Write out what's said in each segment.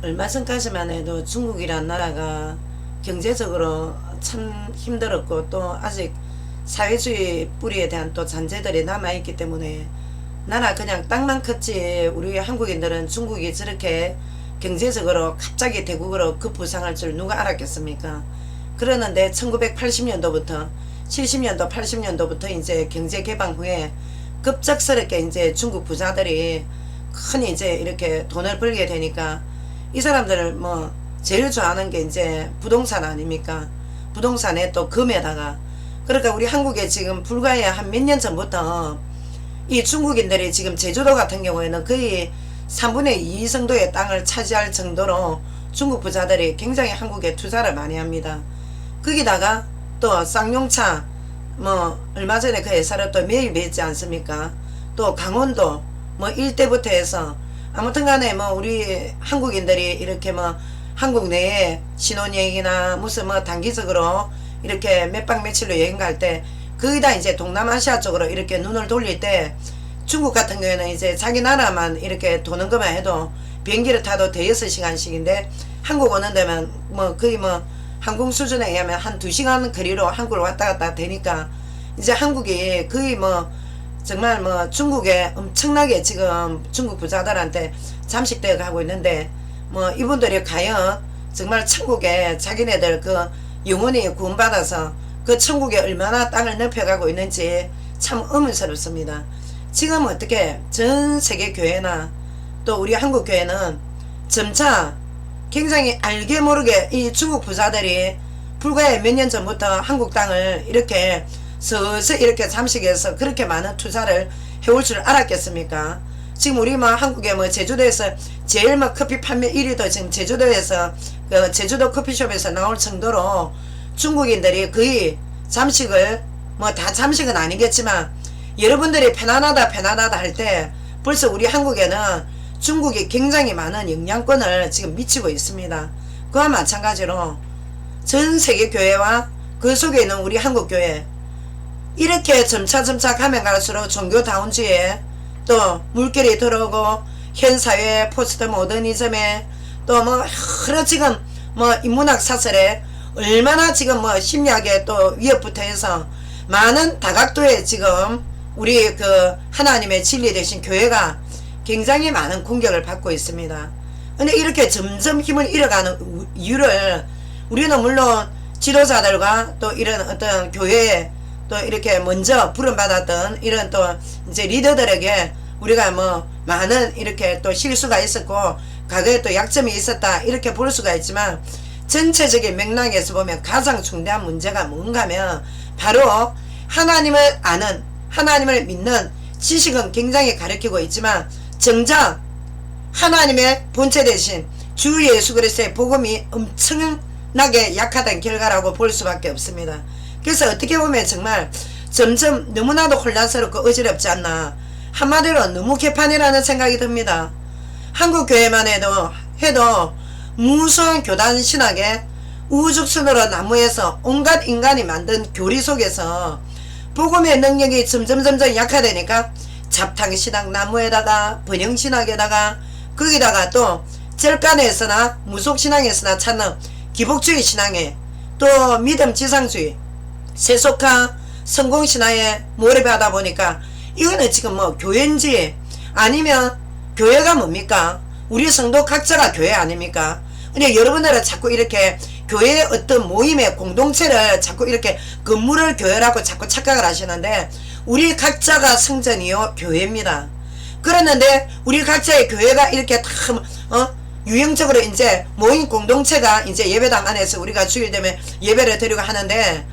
얼마 전까지만 해도 중국이란 나라가 경제적으로 참 힘들었고 또 아직 사회주의 뿌리에 대한 또 잔재들이 남아있기 때문에 나라 그냥 땅만 컸지 우리 한국인들은 중국이 저렇게 경제적으로 갑자기 대국으로 급부상할 줄 누가 알았겠습니까? 그러는데 1980년도부터 70년도 80년도부터 이제 경제 개방 후에 급작스럽게 이제 중국 부자들이 큰 이제 이렇게 돈을 벌게 되니까 이 사람들 뭐 제일 좋아하는 게 이제 부동산 아닙니까? 부동산에 또 금에다가 그러니까 우리 한국에 지금 불과해 한 몇 년 전부터 이 중국인들이 지금 제주도 같은 경우에는 거의 3분의 2 정도의 땅을 차지할 정도로 중국 부자들이 굉장히 한국에 투자를 많이 합니다. 거기다가 또 쌍용차 뭐 얼마 전에 그 회사를 또 매입했지 않습니까? 또 강원도 뭐 일대부터 해서 아무튼 간에 뭐 우리 한국인들이 이렇게 뭐 한국 내에 신혼여행이나 무슨 뭐 단기적으로 이렇게 몇 박 며칠로 여행 갈 때 거의 다 이제 동남아시아 쪽으로 이렇게 눈을 돌릴 때 중국 같은 경우에는 이제 자기 나라만 이렇게 도는 것만 해도 비행기를 타도 대여섯 시간씩인데 한국 오는 데면 뭐 거의 뭐 항공 수준에 의하면 한 2시간 거리로 한국을 왔다 갔다 되니까 이제 한국이 거의 뭐 정말 뭐 중국에 엄청나게 지금 중국 부자들한테 잠식되어 가고 있는데 뭐 이분들이 과연 정말 천국에 자기네들 그 영혼이 구원받아서 그 천국에 얼마나 땅을 넓혀가고 있는지 참 의문스럽습니다. 지금 어떻게 전 세계 교회나 또 우리 한국 교회는 점차 굉장히 알게 모르게 이 중국 부자들이 불과 몇 년 전부터 한국 땅을 이렇게 서서히 이렇게 잠식해서 그렇게 많은 투자를 해올 줄 알았겠습니까? 지금 우리 뭐 한국에 뭐 제주도에서 제일 뭐 커피 판매 1위도 지금 제주도에서 그 제주도 커피숍에서 나올 정도로 중국인들이 거의 잠식을 뭐 다 잠식은 아니겠지만 여러분들이 편안하다 할 때 벌써 우리 한국에는 중국이 굉장히 많은 영향권을 지금 미치고 있습니다. 그와 마찬가지로 전 세계 교회와 그 속에 있는 우리 한국 교회 이렇게 점차 가면 갈수록 종교다운주의에 또 물결이 들어오고 현 사회 포스트 모더니즘에 또 뭐 여러 지금 뭐 인문학 사설에 얼마나 지금 뭐 심리학에 또 위협부터 해서 많은 다각도에 지금 우리 그 하나님의 진리 되신 교회가 굉장히 많은 공격을 받고 있습니다. 근데 이렇게 점점 힘을 잃어가는 이유를 우리는 물론 지도자들과 또 이런 어떤 교회에 또 이렇게 먼저 부름받았던 이런 또 이제 리더들에게 우리가 뭐 많은 이렇게 또 실수가 있었고 과거에 또 약점이 있었다 이렇게 볼 수가 있지만 전체적인 맥락에서 보면 가장 중대한 문제가 뭔가 하면 바로 하나님을 아는 하나님을 믿는 지식은 굉장히 가르치고 있지만 정작 하나님의 본체 대신 주 예수 그리스도의 복음이 엄청나게 약하다는 결과라고 볼 수밖에 없습니다. 그래서 어떻게 보면 정말 점점 너무나도 혼란스럽고 어지럽지 않나 한마디로 너무 개판이라는 생각이 듭니다. 한국 교회만 해도 무수한 교단 신학에 우죽순으로 나무에서 온갖 인간이 만든 교리 속에서 복음의 능력이 점점 약화되니까 잡탕신학 나무에다가 번영신학에다가 거기다가 또 절간에서나 무속신앙에서나 찾는 기복주의 신앙에 또 믿음지상주의 세속화 성공신화에 몰입하다 보니까 이거는 지금 뭐 교회인지 아니면 교회가 뭡니까? 우리 성도 각자가 교회 아닙니까? 근데 여러분들은 자꾸 이렇게 교회의 어떤 모임의 공동체를 자꾸 이렇게 건물을 교회라고 자꾸 착각을 하시는데 우리 각자가 성전이요 교회입니다. 그랬는데 우리 각자의 교회가 이렇게 다 유형적으로 이제 모임 공동체가 이제 예배당 안에서 우리가 주일 되면 예배를 드리고 하는데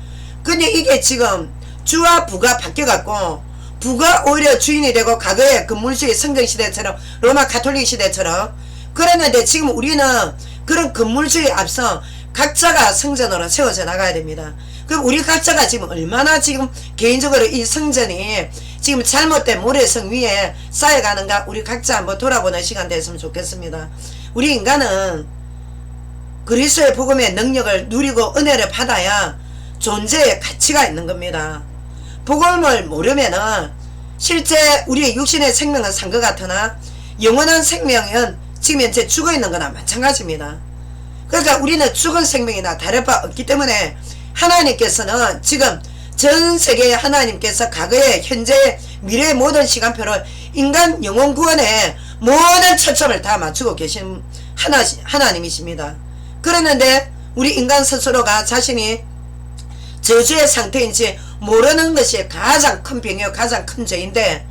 근데 이게 지금 주와 부가 바뀌어갖고 부가 오히려 주인이 되고 과거에 건물주의 성경시대처럼 로마 가톨릭 시대처럼 그랬는데 지금 우리는 그런 건물주의 앞서 각자가 성전으로 세워져 나가야 됩니다. 그럼 우리 각자가 지금 얼마나 지금 개인적으로 이 성전이 지금 잘못된 모래성 위에 쌓여가는가 우리 각자 한번 돌아보는 시간 됐으면 좋겠습니다. 우리 인간은 그리스도의 복음의 능력을 누리고 은혜를 받아야 존재의 가치가 있는 겁니다. 복음을 모르면은 실제 우리의 육신의 생명은 산 것 같으나 영원한 생명은 지금 현재 죽어있는 거나 마찬가지입니다. 그러니까 우리는 죽은 생명이나 다를 바 없기 때문에 하나님께서는 지금 전 세계의 하나님께서 과거에 현재 미래의 모든 시간표를 인간 영혼 구원에 모든 초점을 다 맞추고 계신 하나님이십니다. 그러는데 우리 인간 스스로가 자신이 저주의 상태인지 모르는 것이 가장 큰 병이요 가장 큰 죄인데,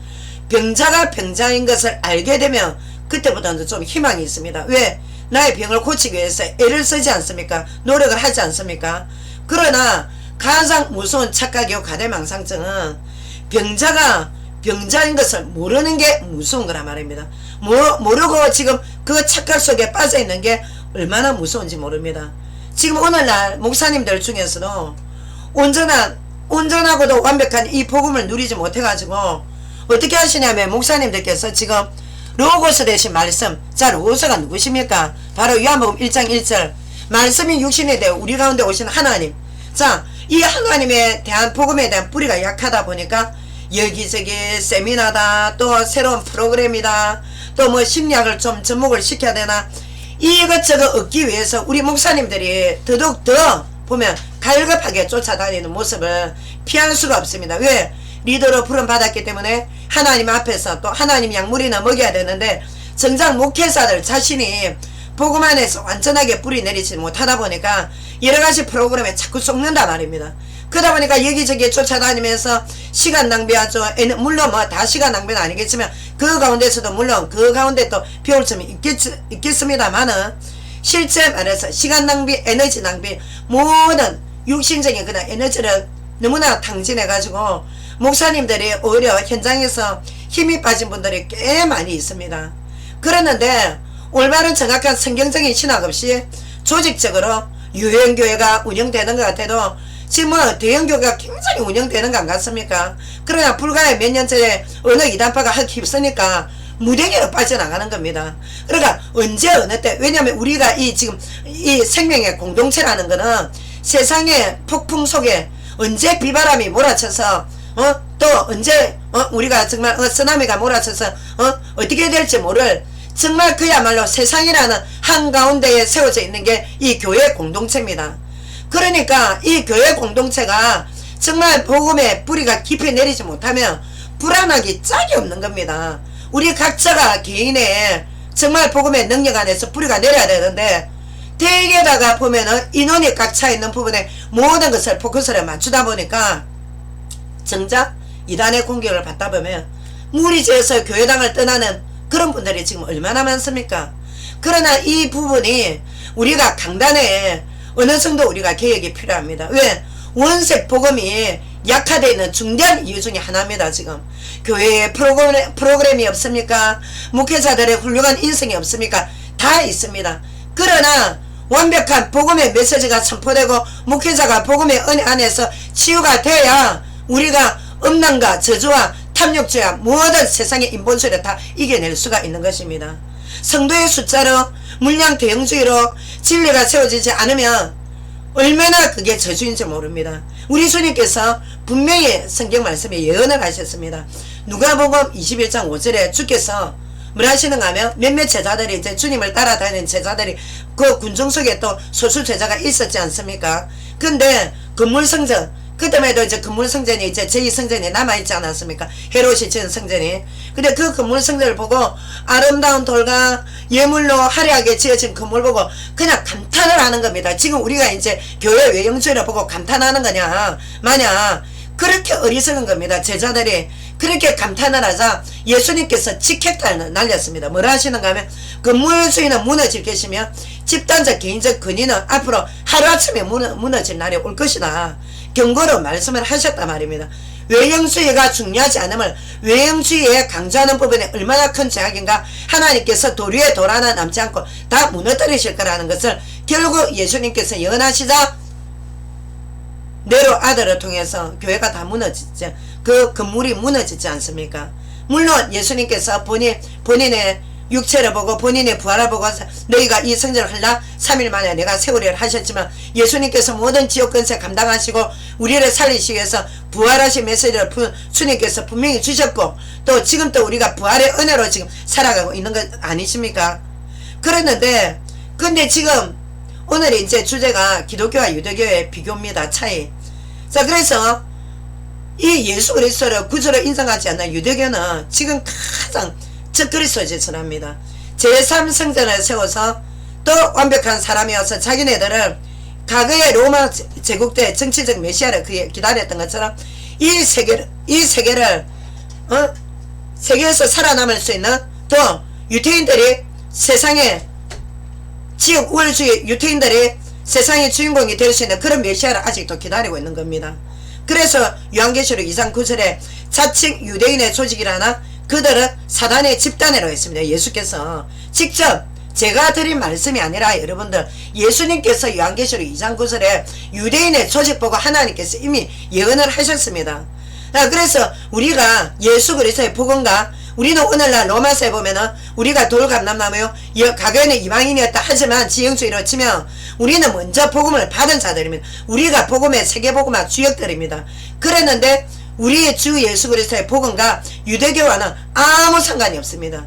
병자가 병자인 것을 알게 되면 그때보다는 좀 희망이 있습니다. 왜? 나의 병을 고치기 위해서 애를 쓰지 않습니까? 노력을 하지 않습니까? 그러나 가장 무서운 착각이요 가대망상증은 병자가 병자인 것을 모르는 게 무서운 거란 말입니다. 모르고 지금 그 착각 속에 빠져 있는 게 얼마나 무서운지 모릅니다. 지금 오늘날 목사님들 중에서도 온전하고도 완벽한 이 복음을 누리지 못해가지고 어떻게 하시냐면, 목사님들께서 지금 로고스 대신 말씀, 자 로고스가 누구십니까? 바로 요한복음 1장 1절 말씀이 육신이 되어 우리 가운데 오신 하나님. 자, 이 하나님에 대한 복음에 대한 뿌리가 약하다 보니까 여기저기 세미나다, 또 새로운 프로그램이다, 또 뭐 심리학을 좀 접목을 시켜야 되나, 이것저것 얻기 위해서 우리 목사님들이 더더욱 더 보면 갈급하게 쫓아다니는 모습을 피할 수가 없습니다. 왜? 리더로 부름 받았기 때문에 하나님 앞에서 또 하나님 약물이나 먹여야 되는데, 정작 목회자들 자신이 복음 안에서 완전하게 뿌리 내리지 못하다 보니까 여러가지 프로그램에 자꾸 쏙는단 말입니다. 그러다 보니까 여기저기 쫓아다니면서 시간 낭비하죠. 물론 뭐 다 시간 낭비는 아니겠지만 그 가운데서도 물론 그 가운데 또 배울 점이 있겠습니다만은, 실제 말해서 시간 낭비, 에너지 낭비, 모든 육신적인 그런 에너지를 너무나 탕진해가지고 목사님들이 오히려 현장에서 힘이 빠진 분들이 꽤 많이 있습니다. 그러는데 올바른 정확한 성경적인 신학 없이 조직적으로 유형교회가 운영되는 것 같아도 지금 뭐 대형교회가 굉장히 운영되는 거 안 같습니까? 그러나 불과 몇 년 전에 어느 이단파가 하기 힘쓰니까 무대기로 빠져나가는 겁니다. 그러니까 언제 어느 때, 왜냐면 우리가 지금 이 생명의 공동체라는 거는 세상의 폭풍 속에 언제 비바람이 몰아쳐서 또 언제 우리가 정말 쓰나미가 몰아쳐서 어떻게 될지 모를, 정말 그야말로 세상이라는 한가운데에 세워져 있는 게 이 교회 공동체입니다. 그러니까 이 교회 공동체가 정말 복음의 뿌리가 깊이 내리지 못하면 불안하기 짝이 없는 겁니다. 우리 각자가 개인의 정말 복음의 능력 안에서 뿌리가 내려야 되는데, 대개다가 보면은 인원이 꽉 차 있는 부분에 모든 것을 포커스를 맞추다 보니까 정작 이단의 공격을 받다 보면 무리지어서 교회당을 떠나는 그런 분들이 지금 얼마나 많습니까? 그러나 이 부분이 우리가 강단에 어느 정도 우리가 개혁이 필요합니다. 왜? 원색 복음이 약화되어 있는 중대한 이유 중에 하나입니다. 지금 교회에 프로그램이 없습니까? 목회자들의 훌륭한 인성이 없습니까? 다 있습니다. 그러나 완벽한 복음의 메시지가 선포되고 목회자가 복음의 은혜 안에서 치유가 돼야 우리가 음란과 저주와 탐욕죄와 모든 세상의 인본주의를 다 이겨낼 수가 있는 것입니다. 성도의 숫자로 물량 대형주의로 진리가 세워지지 않으면 얼마나 그게 저주인지 모릅니다. 우리 주님께서 분명히 성경 말씀에 예언을 하셨습니다. 누가복음 21장 5절에 주께서 뭘 하시는가 하면 몇몇 제자들이 이제 주님을 따라다니는 제자들이 그 군중 속에 또 소수 제자가 있었지 않습니까? 근데 건물성전, 그때에도 이제 건물성전이 이제 제2성전이 남아있지 않았습니까? 헤롯이 지은 성전이. 근데 그 건물성전을 보고 아름다운 돌과 예물로 화려하게 지어진 건물 보고 그냥 감탄을 하는 겁니다. 지금 우리가 이제 교회 외형주의를 보고 감탄하는 거냐 마냐, 그렇게 어리석은 겁니다. 제자들이 그렇게 감탄을 하자 예수님께서 직격탄을 날렸습니다. 뭐라 하시는가 하면 건물주의는 무너질 것이며 집단적 개인적 근위는 앞으로 하루아침에 무너질 날이 올 것이다. 경고로 말씀을 하셨단 말입니다. 외형주의가 중요하지 않음을, 외형주의에 강조하는 부분에 얼마나 큰 죄악인가, 하나님께서 돌 위에 돌 하나 남지 않고 다 무너뜨리실 거라는 것을 결국 예수님께서 예언하시자 네로 아들을 통해서 교회가 다 무너지죠. 그 건물이 무너지지 않습니까? 물론 예수님께서 본인의 육체를 보고 본인의 부활을 보고 너희가 이 성전을 하려 3일 만에 내가 세우리라 하셨지만, 예수님께서 모든 지옥권세 감당하시고 우리를 살리시기 위해서 부활하신 메시지를 주님께서 분명히 주셨고, 또 지금 또 우리가 부활의 은혜로 지금 살아가고 있는 것 아니십니까? 그랬는데 근데 지금 오늘 이제 주제가 기독교와 유대교의 비교입니다. 차이. 자, 그래서 이 예수 그리스도를 구주로 인정하지 않는 유대교는 지금 가장 적그리스도 짓을 합니다. 제3성전을 세워서 또 완벽한 사람이어서 자기네들은 과거의 로마 제국 때 정치적 메시아를 기다렸던 것처럼 이 세계를 세계에서 살아남을 수 있는 또 유태인들이 세상에 지역 우월주의 유태인들이 세상의 주인공이 될 수 있는 그런 메시아를 아직도 기다리고 있는 겁니다. 그래서 요한계시록 2장 9절에 자칭 유대인의 조직이라나 그들은 사단의 집단이라고 했습니다. 예수께서 직접 제가 드린 말씀이 아니라 여러분들 예수님께서 요한계시록 2장 9절에 유대인의 조직 보고 하나님께서 이미 예언을 하셨습니다. 그래서 우리가 예수 그리스도의 복음과 우리는 오늘날 로마서에 보면은 우리가 돌감람나무요 과거에는 이방인이었다 하지만 지형주의로 치면 우리는 먼저 복음을 받은 자들입니다. 우리가 복음의 세계복음학 주역들입니다. 그랬는데 우리의 주 예수 그리스도의 복음과 유대교와는 아무 상관이 없습니다.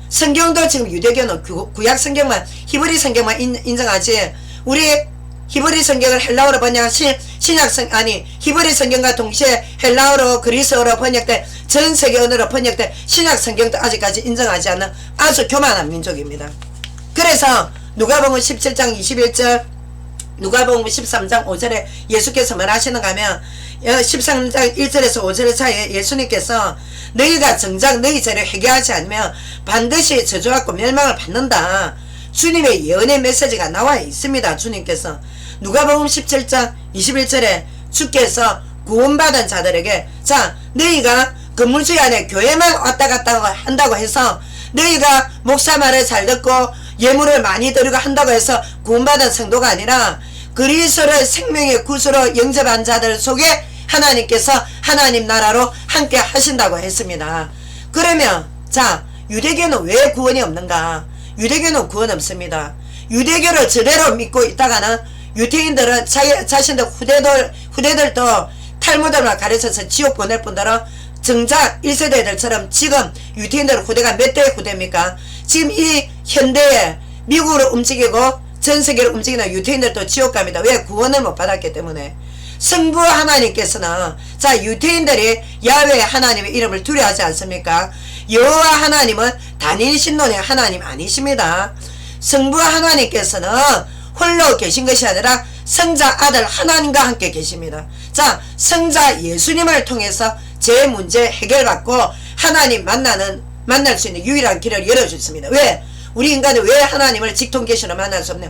성경도 지금 유대교는 구약 성경만 히브리 성경만 인정하지 우리 히브리 성경을 헬라어로 번역한 히브리 성경과 동시에 헬라어로 그리스어로 번역된 전 세계 언어로 번역된 신약 성경도 아직까지 인정하지 않는 아주 교만한 민족입니다. 그래서 누가복음 17장 21절 누가복음 13장 5절에 예수께서 뭘 하시는가 하면 13장 1절에서 5절 사이에 예수님께서 너희가 정작 너희 죄를 회개하지 않으면 반드시 저주받고 멸망을 받는다. 주님의 예언의 메시지가 나와 있습니다. 주님께서 누가복음 17장 21절에 주께서 구원받은 자들에게 자 너희가 건물주의 안에 교회만 왔다 갔다 한다고 해서 너희가 목사 말을 잘 듣고 예물을 많이 드리고 한다고 해서 구원받은 성도가 아니라 그리스도를 생명의 구주로 영접한 자들 속에 하나님께서 하나님 나라로 함께 하신다고 했습니다. 그러면 자 유대교는 왜 구원이 없는가? 유대교는 구원 없습니다. 유대교를 제대로 믿고 있다가는 유태인들은 자신들 후대들도 탈무드만 가르쳐서 지옥 보낼 뿐더러 정작 1세대들처럼 지금 유태인들 후대가 몇 대 후대입니까? 지금 이 현대에 미국으로 움직이고 전세계로 움직이는 유태인들도 지옥 갑니다. 왜? 구원을 못 받았기 때문에. 성부 하나님께서는 자 유태인들이 야훼 하나님의 이름을 두려워하지 않습니까? 여호와 하나님은 단일 신론의 하나님 아니십니다. 성부 하나님께서는 홀로 계신 것이 아니라 성자 아들 하나님과 함께 계십니다. 자 성자 예수님을 통해서 제 문제 해결받고 하나님 만날 수 있는 유일한 길을 열어주셨습니다. 왜? 우리 인간은 왜 하나님을 직통계시로 만날 수 없냐?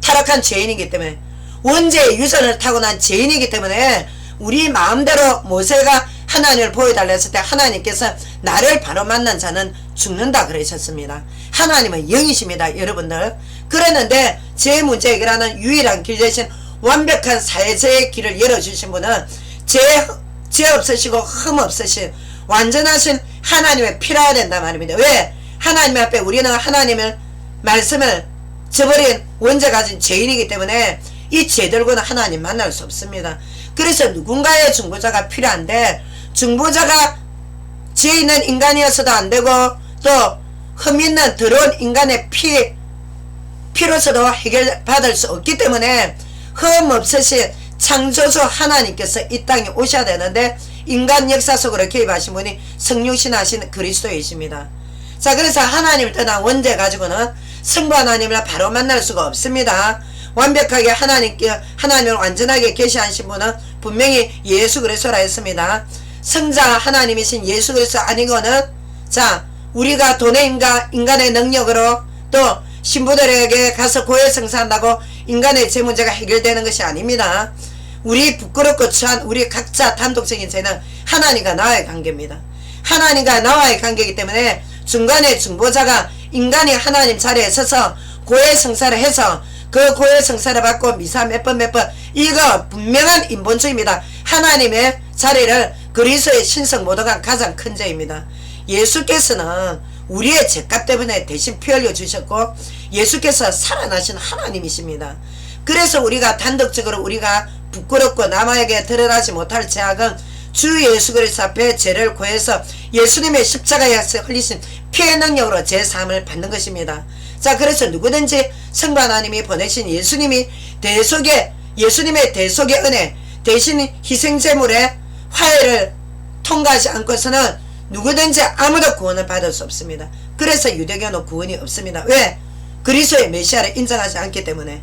타락한 죄인이기 때문에 원죄의 유전을 타고난 죄인이기 때문에 우리 마음대로 모세가 하나님을 보여달라 했을 때 하나님께서 나를 바로 만난 자는 죽는다 그러셨습니다. 하나님은 영이십니다. 여러분들. 그랬는데 제 문제 해결하는 유일한 길 대신 완벽한 사회제의 길을 열어주신 분은 죄 없으시고 흠 없으신 완전하신 하나님의 피라야 된단 말입니다. 왜? 하나님 앞에 우리는 하나님을 말씀을 저버린 원죄 가진 죄인이기 때문에 이 죄들고는 하나님 만날 수 없습니다. 그래서 누군가의 중보자가 필요한데 중보자가 죄 있는 인간이어서도 안되고 또 흠 있는 더러운 인간의 피로서도 해결받을 수 없기 때문에 흠 없으신 창조주 하나님께서 이 땅에 오셔야 되는데 인간 역사 속으로 개입하신 분이 성육신하신 그리스도이십니다. 자 그래서 하나님을 떠난 원죄 가지고는 성부 하나님을 바로 만날 수가 없습니다. 완벽하게 하나님을 완전하게 계시하신 분은 분명히 예수 그리스도라 했습니다. 성자 하나님이신 예수 그리스도 아니고는 자 우리가 돈의 인간의 능력으로 또 신부들에게 가서 고해성사한다고 인간의 죄 문제가 해결되는 것이 아닙니다. 우리 부끄럽고 처한 우리 각자 단독적인 죄는 하나님과 나와의 관계입니다. 하나님과 나와의 관계이기 때문에 중간에 중보자가 인간이 하나님 자리에 서서 고해성사를 해서 그 고해성사를 받고 미사 몇 번 이거 분명한 인본주의입니다. 하나님의 자리를 그리스도의 신성 모독한 가장 큰 죄입니다. 예수께서는 우리의 죄값 때문에 대신 피 흘려 주셨고 예수께서 살아나신 하나님이십니다. 그래서 우리가 단독적으로 우리가 부끄럽고 남에게 드러나지 못할 죄악은 주 예수 그리스도 앞에 죄를 고해서 예수님의 십자가에서 흘리신 피의 능력으로 제3을 받는 것입니다. 자, 그래서 누구든지 성부 하나님이 보내신 예수님의 대속의 은혜 대신 희생제물의 화해를 통과하지 않고서는 누구든지 아무도 구원을 받을 수 없습니다. 그래서 유대교는 구원이 없습니다. 왜? 그리스도의 메시아를 인정하지 않기 때문에.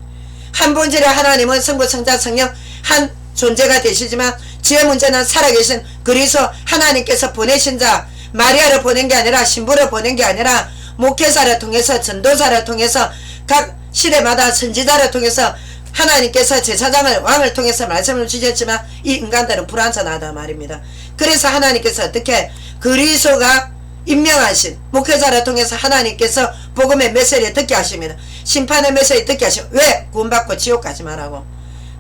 한 본질의 하나님은 성부, 성자, 성령 한 존재가 되시지만 지의 문제는 살아계신 그리스도 하나님께서 보내신 자 마리아를 보낸 게 아니라 신부를 보낸 게 아니라 목회자를 통해서 전도자를 통해서 각 시대마다 선지자를 통해서 하나님께서 제사장을 왕을 통해서 말씀을 주셨지만 이 인간들은 불완전하다 말입니다. 그래서 하나님께서 어떻게 그리스도가 임명하신 목회자를 통해서 하나님께서 복음의 메시지를 듣게 하십니다. 심판의 메시지를 듣게 하시면 왜? 구원받고 지옥 가지 말라고.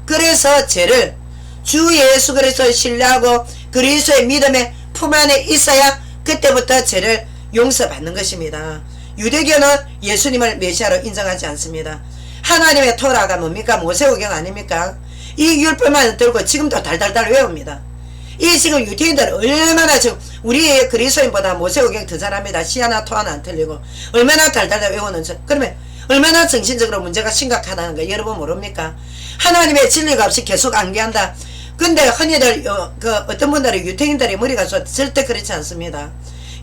그래서 죄를 주 예수 그리스도를 신뢰하고 그리스도의 믿음의 품 안에 있어야 그때부터 죄를 용서받는 것입니다. 유대교는 예수님을 메시아로 인정하지 않습니다. 하나님의 토라가 뭡니까? 모세오경 아닙니까? 이 율법만 들고 지금도 달달달 외웁니다. 이 지금 유대인들 얼마나 지금 우리 그리스도인보다 모세오경 더 잘합니다. 시 하나 토 하나 안 틀리고 얼마나 달달달 외우는지. 그러면 얼마나 정신적으로 문제가 심각하다는 거 여러분 모릅니까? 하나님의 진리가 없이 계속 암기한다. 근데 흔히들 어떤 분들은 유대인들의 머리가 절대 그렇지 않습니다.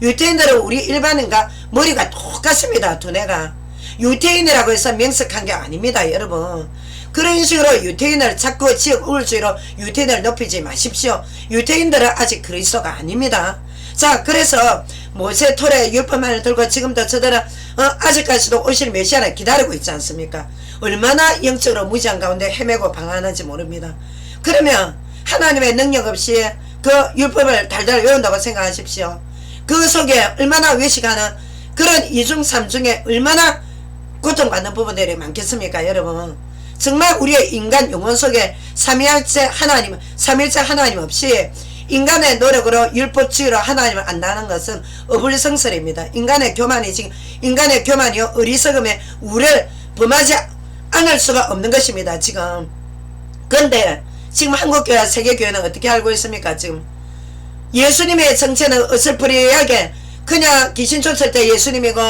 유대인들은 우리 일반인과 머리가 똑같습니다. 두뇌가. 유대인이라고 해서 명석한 게 아닙니다. 여러분. 그런 식으로 유대인을 자꾸 지역 우월주의로 유대인을 높이지 마십시오. 유대인들은 아직 그리스도가 아닙니다. 자, 그래서 모세 토라의 율법만을 들고 지금도 저들은 아직까지도 오실 메시아를 기다리고 있지 않습니까? 얼마나 영적으로 무지한 가운데 헤매고 방황하는지 모릅니다. 그러면 하나님의 능력 없이 그 율법을 달달 외운다고 생각하십시오. 그 속에 얼마나 외식하는 그런 이중삼중에 얼마나 고통받는 부분들이 많겠습니까? 여러분, 정말 우리의 인간 영혼 속에 삼위일체 하나님 없이 인간의 노력으로 율법주의로 하나님을 안다는 것은 어불성설입니다. 인간의 교만이요 어리석음에 우를 범하지 않을 수가 없는 것입니다. 지금. 근데 지금 한국교회 세계교회는 어떻게 알고 있습니까? 지금 예수님의 정체는 어슬프리하게 그냥 귀신 쫓을 때 예수님이고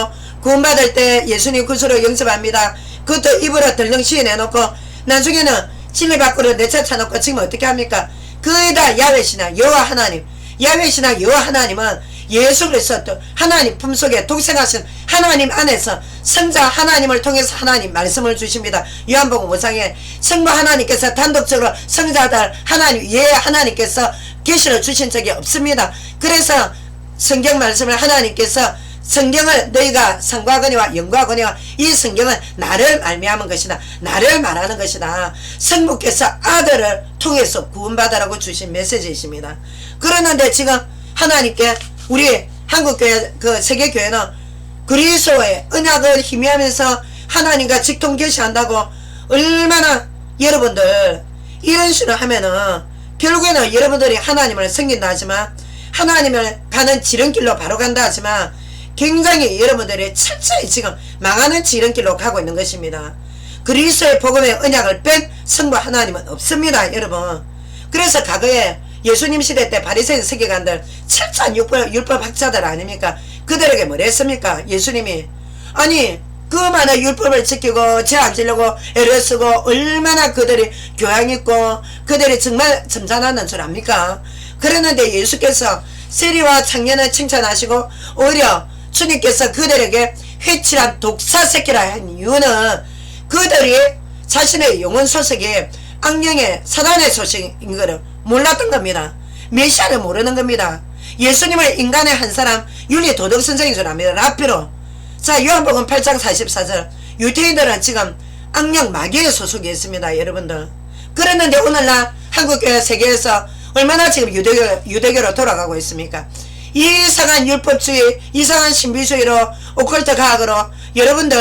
구원받을 때 예수님 구주로 영접합니다. 그것도 입으로 덜렁 시인해놓고 나중에는 진리 밖으로 내쫓아놓고 지금 어떻게 합니까? 거기다 야훼신앙 여호와 하나님, 야훼신앙 여호와 하나님은 예수 그리스도 하나님 품속에 독생하신 하나님 안에서 성자 하나님을 통해서 하나님 말씀을 주십니다. 요한복음 5장에 성부 하나님께서 단독적으로 성자들 하나님 하나님께서 계시를 주신 적이 없습니다. 그래서 성경 말씀을 하나님께서 성경을 너희가 상고하거니와 연구하거니와 이 성경은 나를 말미암은 것이다. 나를 말하는 것이다. 성부께서 아들을 통해서 구원받으라고 주신 메시지이십니다. 그러는데 지금 하나님께 우리 한국교회 세계교회는 그리스도의 언약을 희미하면서 하나님과 직통결시한다고 얼마나 여러분들 이런 식으로 하면은 결국에는 여러분들이 하나님을 섬긴다 하지만 하나님을 가는 지름길로 바로 간다 하지만 굉장히 여러분들이 철저히 지금 망하는 지름길로 가고 있는 것입니다. 그리스도의 복음의 언약을 뺀 성부 하나님은 없습니다. 여러분. 그래서 과거에 예수님 시대 때 바리새인 서기관들 철저한 율법 학자들 아닙니까? 그들에게 뭐라 했습니까? 예수님이 아니 그 많은 율법을 지키고 죄 안 지려고 애를 쓰고 얼마나 그들이 교양 있고 그들이 정말 점잖았는 줄 압니까? 그랬는데 예수께서 세리와 청년을 칭찬하시고 오히려 주님께서 그들에게 회칠한 독사 새끼라 한 이유는 그들이 자신의 영혼 소속이 악령의 사단의 소식인 것을 몰랐던 겁니다. 메시아를 모르는 겁니다. 예수님을 인간의 한 사람 윤리 도덕 선생인 줄 압니다. 라피로. 자, 요한복음 8장 44절 유대인들은 지금 악령 마귀의 소속이 있습니다. 여러분들. 그랬는데 오늘날 한국교회 세계에서 얼마나 지금 유대교로 돌아가고 있습니까? 이상한 율법주의, 이상한 신비주의로 오컬트 과학으로 여러분들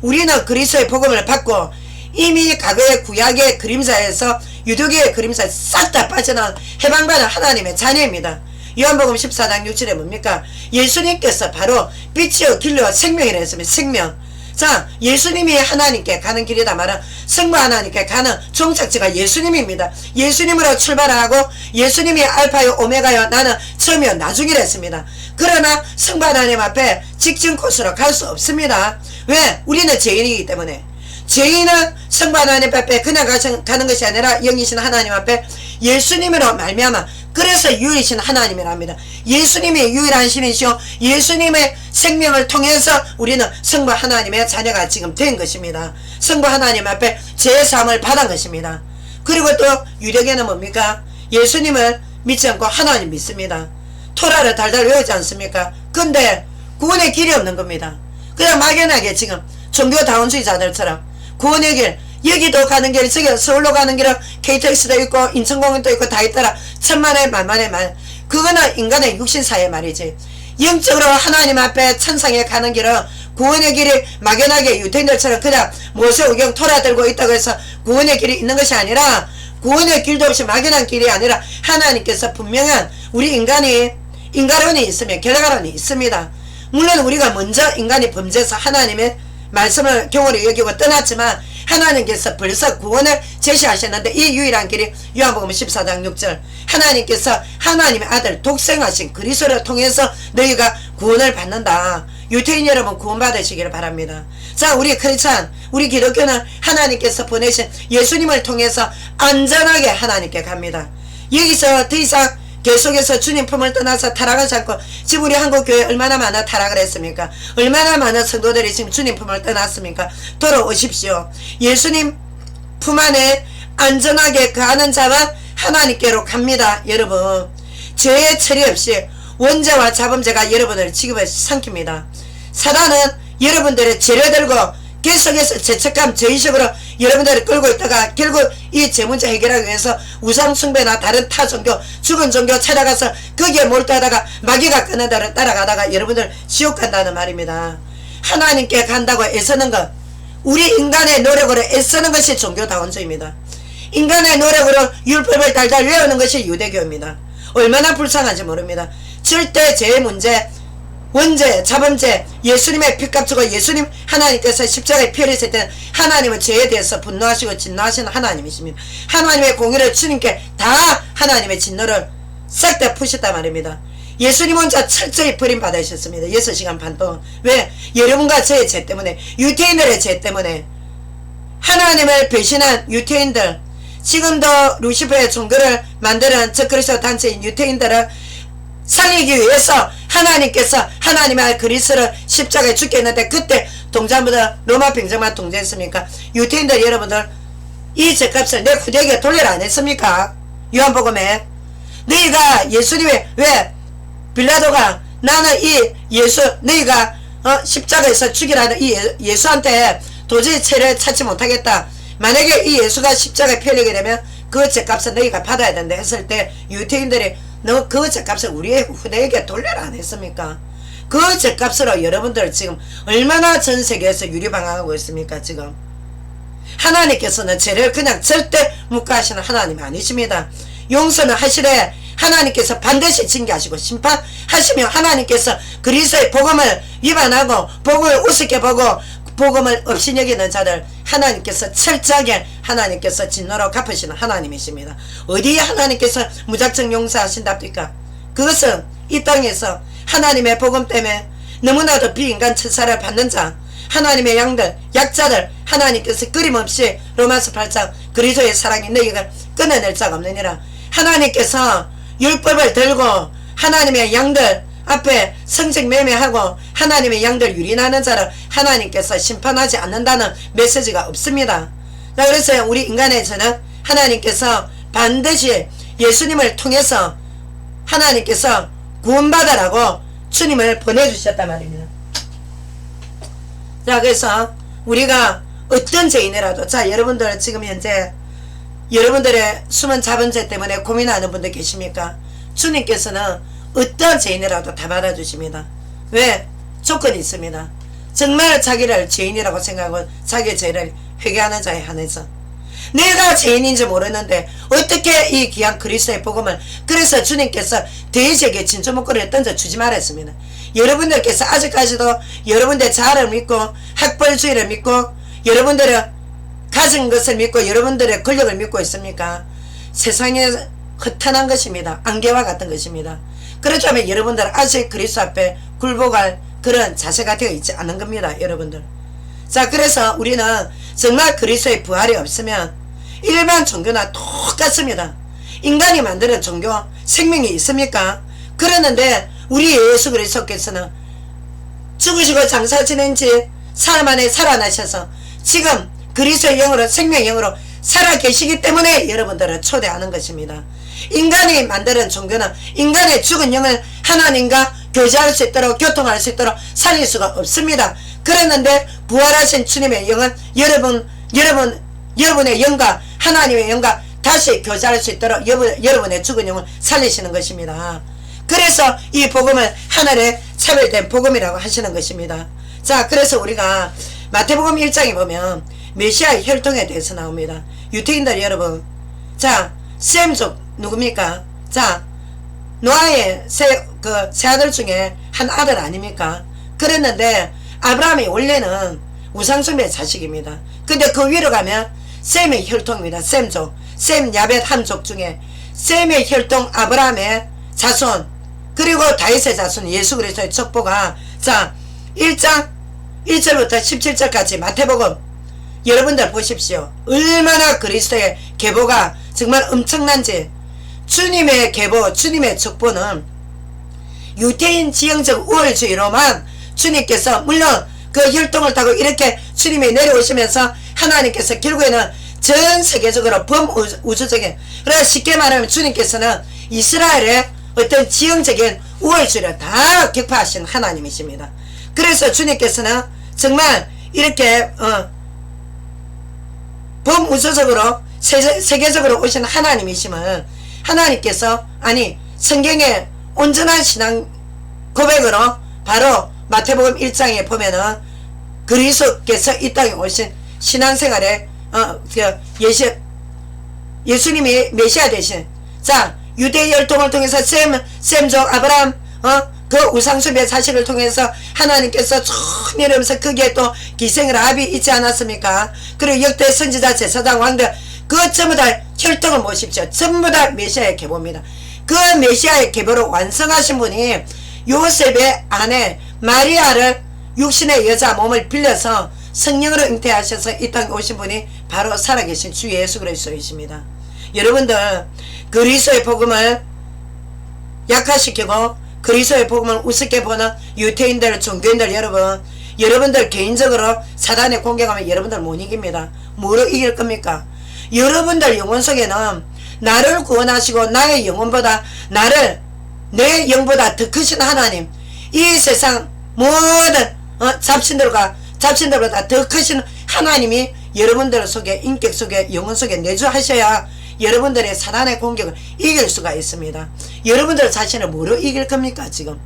우리는 그리스도의 복음을 받고 이미 과거의 구약의 그림자에서 유대교의 그림자에 싹 다 빠져나온 해방받은 하나님의 자녀입니다. 요한복음 14장 6절에 뭡니까? 예수님께서 바로 빛이요 길로 생명이라 했습니다. 생명. 자, 예수님이 하나님께 가는 길이다 말은 성부 하나님께 가는 종착지가 예수님입니다. 예수님으로 출발하고 예수님이 알파요 오메가요 나는 처음이요 나중이라 했습니다. 그러나 성부 하나님 앞에 직진 코스로 갈 수 없습니다. 왜? 우리는 죄인이기 때문에. 죄인은 성부 하나님 앞에 그냥 가는 것이 아니라 영이신 하나님 앞에 예수님으로 말미암아, 그래서 유일이신 하나님이랍니다. 예수님이 유일한 신이시오. 예수님의 생명을 통해서 우리는 성부 하나님의 자녀가 지금 된 것입니다. 성부 하나님 앞에 제사함을 받은 것입니다. 그리고 또 유대계는 뭡니까? 예수님을 믿지 않고 하나님 믿습니다. 토라를 달달 외우지 않습니까? 근데 구원의 길이 없는 겁니다. 그냥 막연하게 지금 종교다원주의자들처럼 구원의 길, 여기도 가는 길, 저기 서울로 가는 길은 KTX도 있고 인천공원도 있고 다 있더라. 천만의 만만의 말. 그거는 인간의 육신사의 말이지. 영적으로 하나님 앞에 천상에 가는 길은, 구원의 길이 막연하게 유대인들처럼 그냥 모세오경 토라 들고 있다고 해서 구원의 길이 있는 것이 아니라, 구원의 길도 없이 막연한 길이 아니라 하나님께서 분명한, 우리 인간론이 있으면 결과론이 있습니다. 물론 우리가 먼저 인간이 범죄해서 하나님의 말씀을 경홀히 여기고 떠났지만 하나님께서 벌써 구원을 제시하셨는데, 이 유일한 길이 요한복음 14장 6절, 하나님께서 하나님의 아들 독생하신 그리스도를 통해서 너희가 구원을 받는다. 유태인 여러분 구원 받으시기를 바랍니다. 자, 우리 크리스찬, 우리 기독교는 하나님께서 보내신 예수님을 통해서 안전하게 하나님께 갑니다. 여기서 더 이상 계속해서 주님 품을 떠나서 타락하지 않고, 지금 우리 한국교회 얼마나 많은 타락을 했습니까? 얼마나 많은 성도들이 지금 주님 품을 떠났습니까? 돌아오십시오. 예수님 품 안에 안전하게 가는 자만 하나님께로 갑니다. 여러분, 죄의 처리 없이 원죄와 자범죄가 여러분을 지급에 삼킵니다. 사단은 여러분들의 죄를 들고 계속해서 죄책감, 죄의식으로 여러분들을 끌고 있다가 결국 이 죄 문제 해결하기 위해서 우상숭배나 다른 타 종교, 죽은 종교 찾아가서 거기에 몰두하다가 마귀가 끄는 대로 따라가다가 여러분들 지옥 간다는 말입니다. 하나님께 간다고 애쓰는 것, 우리 인간의 노력으로 애쓰는 것이 종교다원주의입니다. 인간의 노력으로 율법을 달달 외우는 것이 유대교입니다. 얼마나 불쌍한지 모릅니다. 절대 죄의 문제, 원죄, 자범죄, 예수님의 피값 주고 예수님 하나님께서 십자가에 피 흘리실 때는 하나님은 죄에 대해서 분노하시고 진노하시는 하나님이십니다. 하나님의 공의를 주님께 다 하나님의 진노를 싹 다 푸셨단 말입니다. 예수님 혼자 철저히 버림받으셨습니다. 6시간 반 동안. 왜? 여러분과 저의 죄 때문에, 유태인들의 죄 때문에. 하나님을 배신한 유태인들, 지금도 루시퍼의 종교를 만드는 적그리스도 단체인 유태인들을 살리기 위해서 하나님께서 하나님의 그리스도를 십자가에 죽게 했는데, 그때 동자보다 로마 병정만 통제했습니까? 유태인들 여러분들 이 죄값을 내 후대에게 돌려라 안 했습니까? 요한복음에 너희가 예수님의, 왜 빌라도가 나는 이 예수 너희가 십자가에서 죽이라는 이 예수한테 도저히 죄를 찾지 못하겠다, 만약에 이 예수가 십자가에 피 흘리게 되면 그 죄값을 너희가 받아야 된다 했을 때, 유태인들이 너 그 죄값을 우리의 후대에게 돌려라 안 했습니까? 그 죄값으로 여러분들 지금 얼마나 전 세계에서 유리방황하고 있습니까? 지금 하나님께서는 죄를 그냥 절대 묵과하시는 하나님이 아니십니다. 용서는 하시되 하나님께서 반드시 징계하시고 심판하시며, 하나님께서 그리스도의 복음을 위반하고 복음을 우습게 보고 복음을 없이 여기는 자들 하나님께서 철저하게 하나님께서 진노로 갚으시는 하나님이십니다. 어디에 하나님께서 무작정 용서하신답니까? 그것은 이 땅에서 하나님의 복음 때문에 너무나도 비인간 천사를 받는 자, 하나님의 양들, 약자들 하나님께서 끊임없이 로마서 8장 그리스도의 사랑이 너희가 끊어낼 자가 없느니라. 하나님께서 율법을 들고 하나님의 양들 앞에 성직 매매하고 하나님의 양들 유린하는 자를 하나님께서 심판하지 않는다는 메시지가 없습니다. 자, 그래서 우리 인간에서는 하나님께서 반드시 예수님을 통해서 하나님께서 구원받으라고 주님을 보내주셨단 말입니다. 자, 그래서 우리가 어떤 죄인이라도, 자, 여러분들 지금 현재 여러분들의 숨은 자본죄 때문에 고민하는 분들 계십니까? 주님께서는 어떤 죄인이라도 다 받아주십니다. 왜? 조건이 있습니다. 정말 자기를 죄인이라고 생각하고 자기의 죄를 회개하는 자에 한해서. 내가 죄인인지 모르는데 어떻게 이 귀한 그리스도의 복음을, 그래서 주님께서 돼지에게 진주 목걸이를 던져주지 말았습니다. 여러분들께서 아직까지도 여러분들의 자아를 믿고 학벌주의를 믿고 여러분들의 가진 것을 믿고 여러분들의 권력을 믿고 있습니까? 세상에 허탄한 것입니다. 안개와 같은 것입니다. 그렇다면 여러분들 아직 그리스도 앞에 굴복할 그런 자세가 되어 있지 않은 겁니다. 여러분들. 자, 그래서 우리는 정말 그리스도의 부활이 없으면 일반 종교나 똑같습니다. 인간이 만드는 종교 생명이 있습니까? 그러는데 우리 예수 그리스도께서는 죽으시고 장사 지낸 지 사흘 만에 살아나셔서 지금 그리스도의 영으로 생명의 영으로 살아계시기 때문에 여러분들을 초대하는 것입니다. 인간이 만드는 종교는 인간의 죽은 영을 하나님과 교제할 수 있도록 교통할 수 있도록 살릴 수가 없습니다. 그랬는데 부활하신 주님의 영은 여러분의 영과 하나님의 영과 다시 교제할 수 있도록 여러분의 죽은 영을 살리시는 것입니다. 그래서 이 복음을 하늘에 차별된 복음이라고 하시는 것입니다. 자, 그래서 우리가 마태복음 1장에 보면 메시아의 혈통에 대해서 나옵니다. 유태인들 여러분, 자, 셈족 누굽니까? 자, 노아의 세 아들 중에 한 아들 아닙니까? 그랬는데 아브라함이 원래는 우상숭배의 자식입니다. 근데 그 위로 가면 셈의 혈통입니다. 셈족, 셈, 야벳 한족 중에 셈의 혈통 아브라함의 자손, 그리고 다윗의 자손 예수 그리스도의 척보가, 자, 1장 1절부터 17절까지 마태복음 여러분들 보십시오. 얼마나 그리스도의 계보가 정말 엄청난지. 주님의 계보, 주님의 척보는 유태인 지형적 우월주의로만 주님께서 물론 그 혈통을 타고 이렇게 주님이 내려오시면서 하나님께서 결국에는 전 세계적으로 범우주적인, 그래서 쉽게 말하면 주님께서는 이스라엘의 어떤 지형적인 우월주의를 다 격파하신 하나님이십니다. 그래서 주님께서는 정말 이렇게 범우주적으로 세계적으로 오신 하나님이심을 하나님께서 성경의 온전한 신앙 고백으로 바로 마태복음 1장에 보면은 그리스도께서 이 땅에 오신 신앙생활에 예수님이 메시아 되신, 자, 유대 혈통을 통해서 셈족 아브라함 그 우상숭배 자식을 통해서 하나님께서 쭉 내려오면서 거기에 또 기생을 합이 있지 않았습니까? 그리고 역대 선지자 제사장 왕들 그 전부 다 혈통을 보십시오. 전부 다 메시아의 계보입니다. 그 메시아의 계보를 완성하신 분이 요셉의 아내 마리아를 육신의 여자 몸을 빌려서 성령으로 잉태하셔서 이 땅에 오신 분이 바로 살아계신 주 예수 그리스도이십니다. 여러분들 그리스도의 복음을 약화시키고 그리스도의 복음을 우습게 보는 유태인들, 종교인들 여러분들 개인적으로 사단에 공격하면 여러분들 못 이깁니다. 뭐로 이길 겁니까? 여러분들 영혼 속에는 나를 구원하시고 나의 영혼보다 내 영보다 더 크신 하나님, 이 세상 모든 잡신들보다 더 크신 하나님이 여러분들 속에, 인격 속에, 영혼 속에 내주하셔야 여러분들의 사단의 공격을 이길 수가 있습니다. 여러분들 자신을 뭐로 이길 겁니까? 지금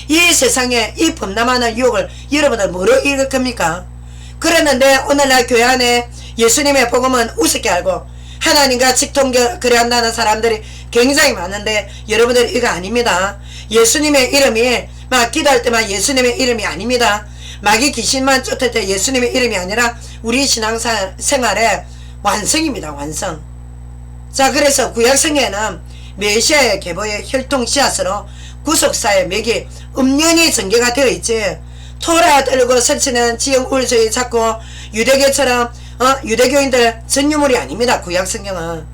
이 세상에 이 범람하는 유혹을 여러분들 뭐로 이길 겁니까? 그랬는데 오늘날 교회 안에 예수님의 복음은 우습게 알고 하나님과 직통거래한다는 사람들이 굉장히 많은데 여러분들 이거 아닙니다. 예수님의 이름이 막 기도할 때만 예수님의 이름이 아닙니다. 마귀 귀신만 쫓을 때 예수님의 이름이 아니라 우리 신앙생활의 완성입니다. 완성. 자, 그래서 구약성경에는 메시아의 계보의 혈통 씨앗으로 구속사의 맥이 엄연히 전개가 되어 있지, 토라 들고 설치는 지형 우월주의 자꾸 유대교처럼 유대교인들 전유물이 아닙니다. 구약성경은.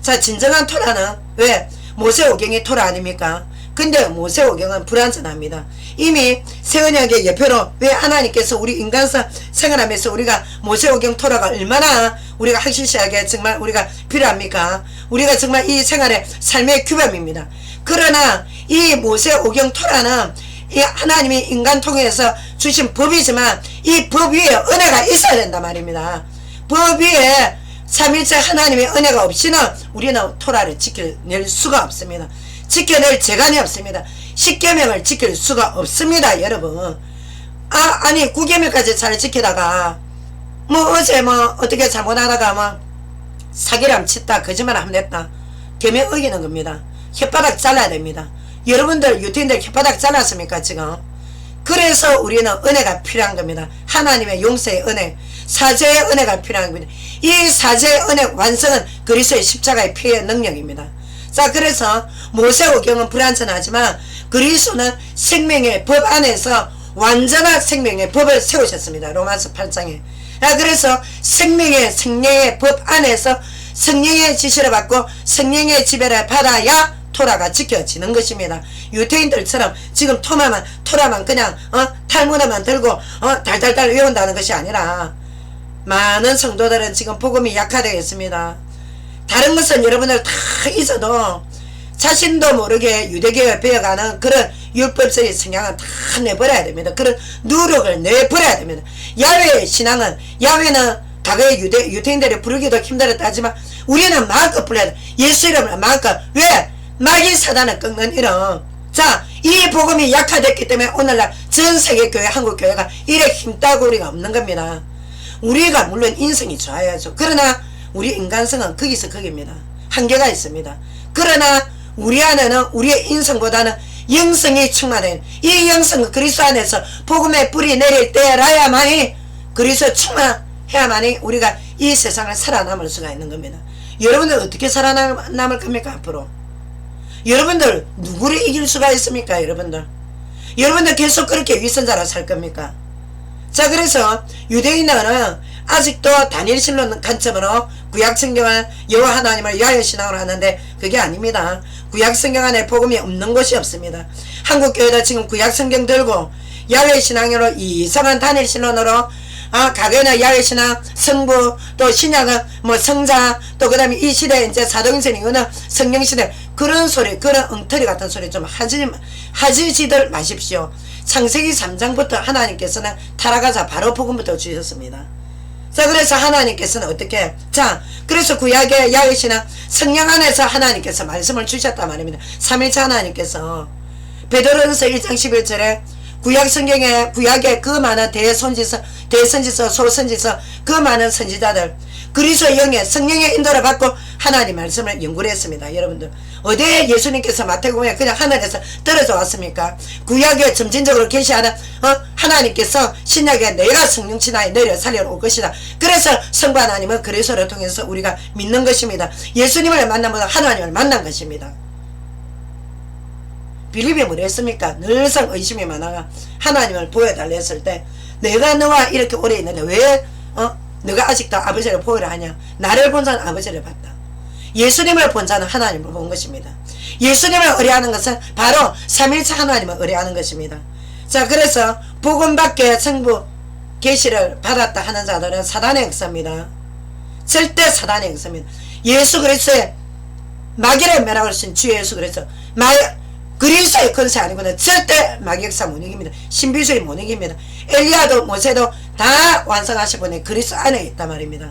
자, 진정한 토라는 왜? 모세오경이 토라 아닙니까? 근데 모세오경은 불완전합니다. 이미 새언약의 예표로 왜 하나님께서 우리 인간성 생활하면서 우리가 모세오경 토라가 얼마나 우리가 확실시하게 정말 우리가 필요합니까? 우리가 정말 이 생활의 삶의 규범입니다. 그러나 이 모세오경 토라는 이 하나님이 인간 통해서 주신 법이지만 이 법 위에 은혜가 있어야 된단 말입니다. 법 위에 삼일째 하나님의 은혜가 없이는 우리는 토라를 지켜낼 수가 없습니다. 지켜낼 재간이 없습니다. 10계명을 지킬 수가 없습니다. 여러분. 아니 9계명까지 잘 지키다가 어제 어떻게 잘못하다가 사기람 치다 거짓말 하면 됐다. 계명 어기는 겁니다. 혓바닥 잘라야 됩니다. 여러분들 유태인들 혓바닥 잘랐습니까 지금? 그래서 우리는 은혜가 필요한 겁니다. 하나님의 용서의 은혜, 사죄의 은혜가 필요한 겁니다. 이 사죄의 은혜 완성은 그리스도의 십자가의 피의 능력입니다. 자, 그래서 모세오경은 불완전하지만 그리스도는 생명의 법 안에서 완전한 생명의 법을 세우셨습니다. 로마서 8장에. 그래서 성령의 법 안에서 성령의 지시를 받고 성령의 지배를 받아야 토라가 지켜지는 것입니다. 유대인들처럼 지금 토라만 그냥 탈무드만 들고 달달달 외운다는 것이 아니라 많은 성도들은 지금 복음이 약화되어 있습니다. 다른 것은 여러분들 다 있어도 자신도 모르게 유대교에 배워가는 그런 율법적인 성향은 다 내버려야 됩니다. 그런 누력을 내버려야 됩니다. 야훼의 신앙은, 야훼는 과거에 유대인들이 부르기도 힘들었다 하지만 우리는 마음껏 불러야 돼. 예수 이름을 마음껏. 왜? 마귀 사단을 꺾는 이름. 자, 이 복음이 약화됐기 때문에 오늘날 전세계 교회, 한국교회가 이래 힘따구리가 없는 겁니다. 우리가 물론 인성이 좋아야죠. 그러나 우리 인간성은 거기서 거기입니다. 한계가 있습니다. 그러나 우리 안에는 우리의 인성보다는 영성이 충만해. 이 영성은 그리스도 안에서 복음의 뿌리 내릴 때라야만이 그리스도 충만해야만이 우리가 이 세상을 살아남을 수가 있는 겁니다. 여러분들 어떻게 살아남을 겁니까 앞으로? 여러분들 누구를 이길 수가 있습니까? 여러분들 계속 그렇게 위선자로 살 겁니까? 자, 그래서 유대인들은 아직도 다니엘신론 관점으로 구약성경은 여호와 하나님을 야훼신앙으로 하는데 그게 아닙니다. 구약성경 안에 복음이 없는 곳이 없습니다. 한국교회도 지금 구약성경 들고 야훼신앙으로 이상한 다니엘신론으로 과거에는 야훼신앙, 성부, 또 신약은 뭐 성자, 또 그 다음에 이 시대에 이제 사도행전이 어느 성령시대 그런 소리, 그런 엉터리 같은 소리 좀 하지지들 마십시오. 창세기 3장부터 하나님께서는 타락하자 바로 복음부터 주셨습니다. 자, 그래서 하나님께서는 어떻게, 자, 그래서 구약의 야훼신앙 성령 안에서 하나님께서 말씀을 주셨단 말입니다. 3일차 하나님께서 베드로전서 1장 11절에 구약의 그 많은 대선지서, 소선지서, 그 많은 선지자들, 그리스도의 영의 성령의 인도를 받고 하나님 말씀을 연구를 했습니다. 여러분들 어디에 예수님께서 마태복음에 그냥 하늘에서 떨어져 왔습니까? 구약에 점진적으로 계시하는 하나님께서 신약에 내가 성령 지나에 내려 살려 올 것이다. 그래서 성부 하나님은 그리스도를 통해서 우리가 믿는 것입니다. 예수님을 만나보다 하나님을 만난 것입니다. 빌립이 뭐라 했습니까? 늘상 의심이 많아가 하나님을 보여달라 했을 때 내가 너와 이렇게 오래 있는데 왜 너가 아직도 아버지를 보여라 하냐? 나를 본 자는 아버지를 봤다. 예수님을 본 자는 하나님을 본 것입니다. 예수님을 의뢰하는 것은 바로 3일차 하나님을 의뢰하는 것입니다. 자, 그래서 복음 밖에 성부 계시를 받았다 하는 자들은 사단의 역사입니다. 절대 사단의 역사입니다. 예수 그리스도의 마귀를 멸하고 신 주 예수 그리스도 그리스도의 권세 아니고는 절대 마귀 역사 못 이깁니다. 신비주의 못 이깁니다. 엘리야도 모세도 다 완성하신 분이 그리스도 안에 있단 말입니다.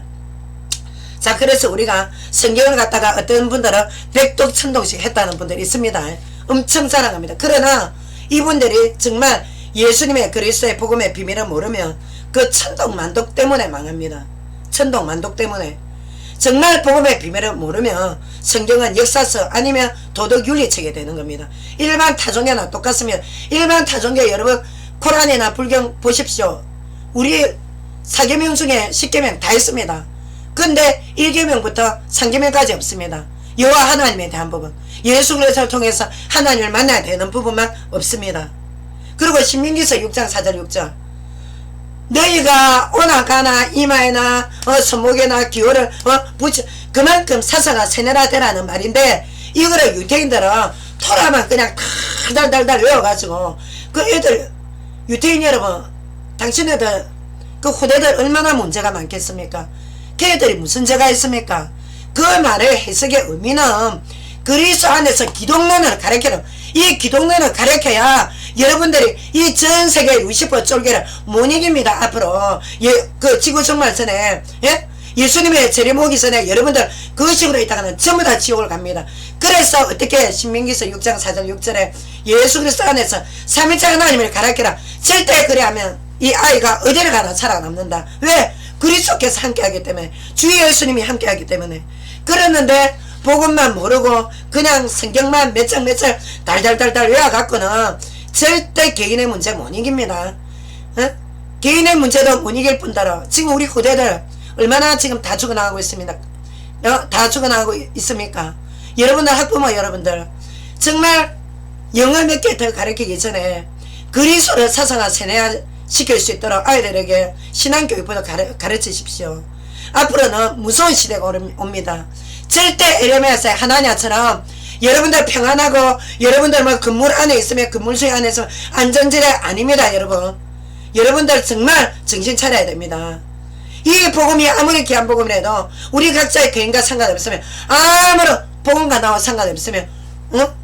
자, 그래서 우리가 성경을 갖다가 어떤 분들은 백독 천독씩 했다는 분들이 있습니다. 엄청 자랑합니다. 그러나 이분들이 정말 예수님의 그리스도의 복음의 비밀을 모르면 그 천독 만독 때문에 망합니다. 천독 만독 때문에. 정말 복음의 비밀을 모르면 성경은 역사서 아니면 도덕 윤리책이 되는 겁니다. 일반 타종교나 똑같습니다. 일반 타종교 여러분 코란이나 불경 보십시오. 우리 4계명 중에 10계명 다 있습니다. 근데 1계명부터 3계명까지 없습니다. 여호와 하나님에 대한 부분, 예수 그리스도를 통해서 하나님을 만나야 되는 부분만 없습니다. 그리고 신명기서 6장 4절 6절 너희가 오나 가나 이마에나 손목에나 기호를 붙여 그만큼 사사가 세뇌라 되라는 말인데 이거를 유대인들은 토라만 그냥 달달달 외워가지고 그 애들 유대인 여러분 당신네들 그 후대들 얼마나 문제가 많겠습니까? 걔들이 무슨 죄가 있습니까? 그 말의 해석의 의미는 그리스도 안에서 기독론을 가르치는 이 기독론을 가르쳐야 여러분들이 이 전세계 60% 쫄개를 못 이깁니다. 앞으로 그 지구 종말 전에 예수님의 재림 오기 전에 여러분들 그 식으로 있다가는 전부 다 지옥을 갑니다. 그래서 어떻게 신명기서 6장 4절 6절에 예수 그리스도 안에서 3일째 하나님을 가르쳐라. 절대 그래하면 이 아이가 어디를 가나 살아남는다. 왜? 그리스도께서 함께하기 때문에, 주 예수님이 함께하기 때문에. 그랬는데 복음만 모르고 그냥 성경만 몇 장 달달달달 외워갖고는 절대 개인의 문제 못 이깁니다. 개인의 문제도 못 이길 뿐더러 지금 우리 후대들 얼마나 지금 다 죽어나가고 있습니다. 다 죽어나가고 있습니까? 여러분들 학부모 여러분들 정말 영어 몇 개 더 가르치기 전에 그리스도를 사상화 세뇌화 시킬 수 있도록 아이들에게 신앙교육부터 가르치십시오. 앞으로는 무서운 시대가 옵니다. 절대 에레미야서의 하나냐처럼 여러분들 평안하고 여러분들 뭐 건물 안에 있으면 건물 속 안에서 안전지대 아닙니다. 여러분들 정말 정신 차려야 됩니다. 이 복음이 아무리 귀한 복음이라도 우리 각자의 개인과 상관없으면 아무런 복음과 나와 상관없으면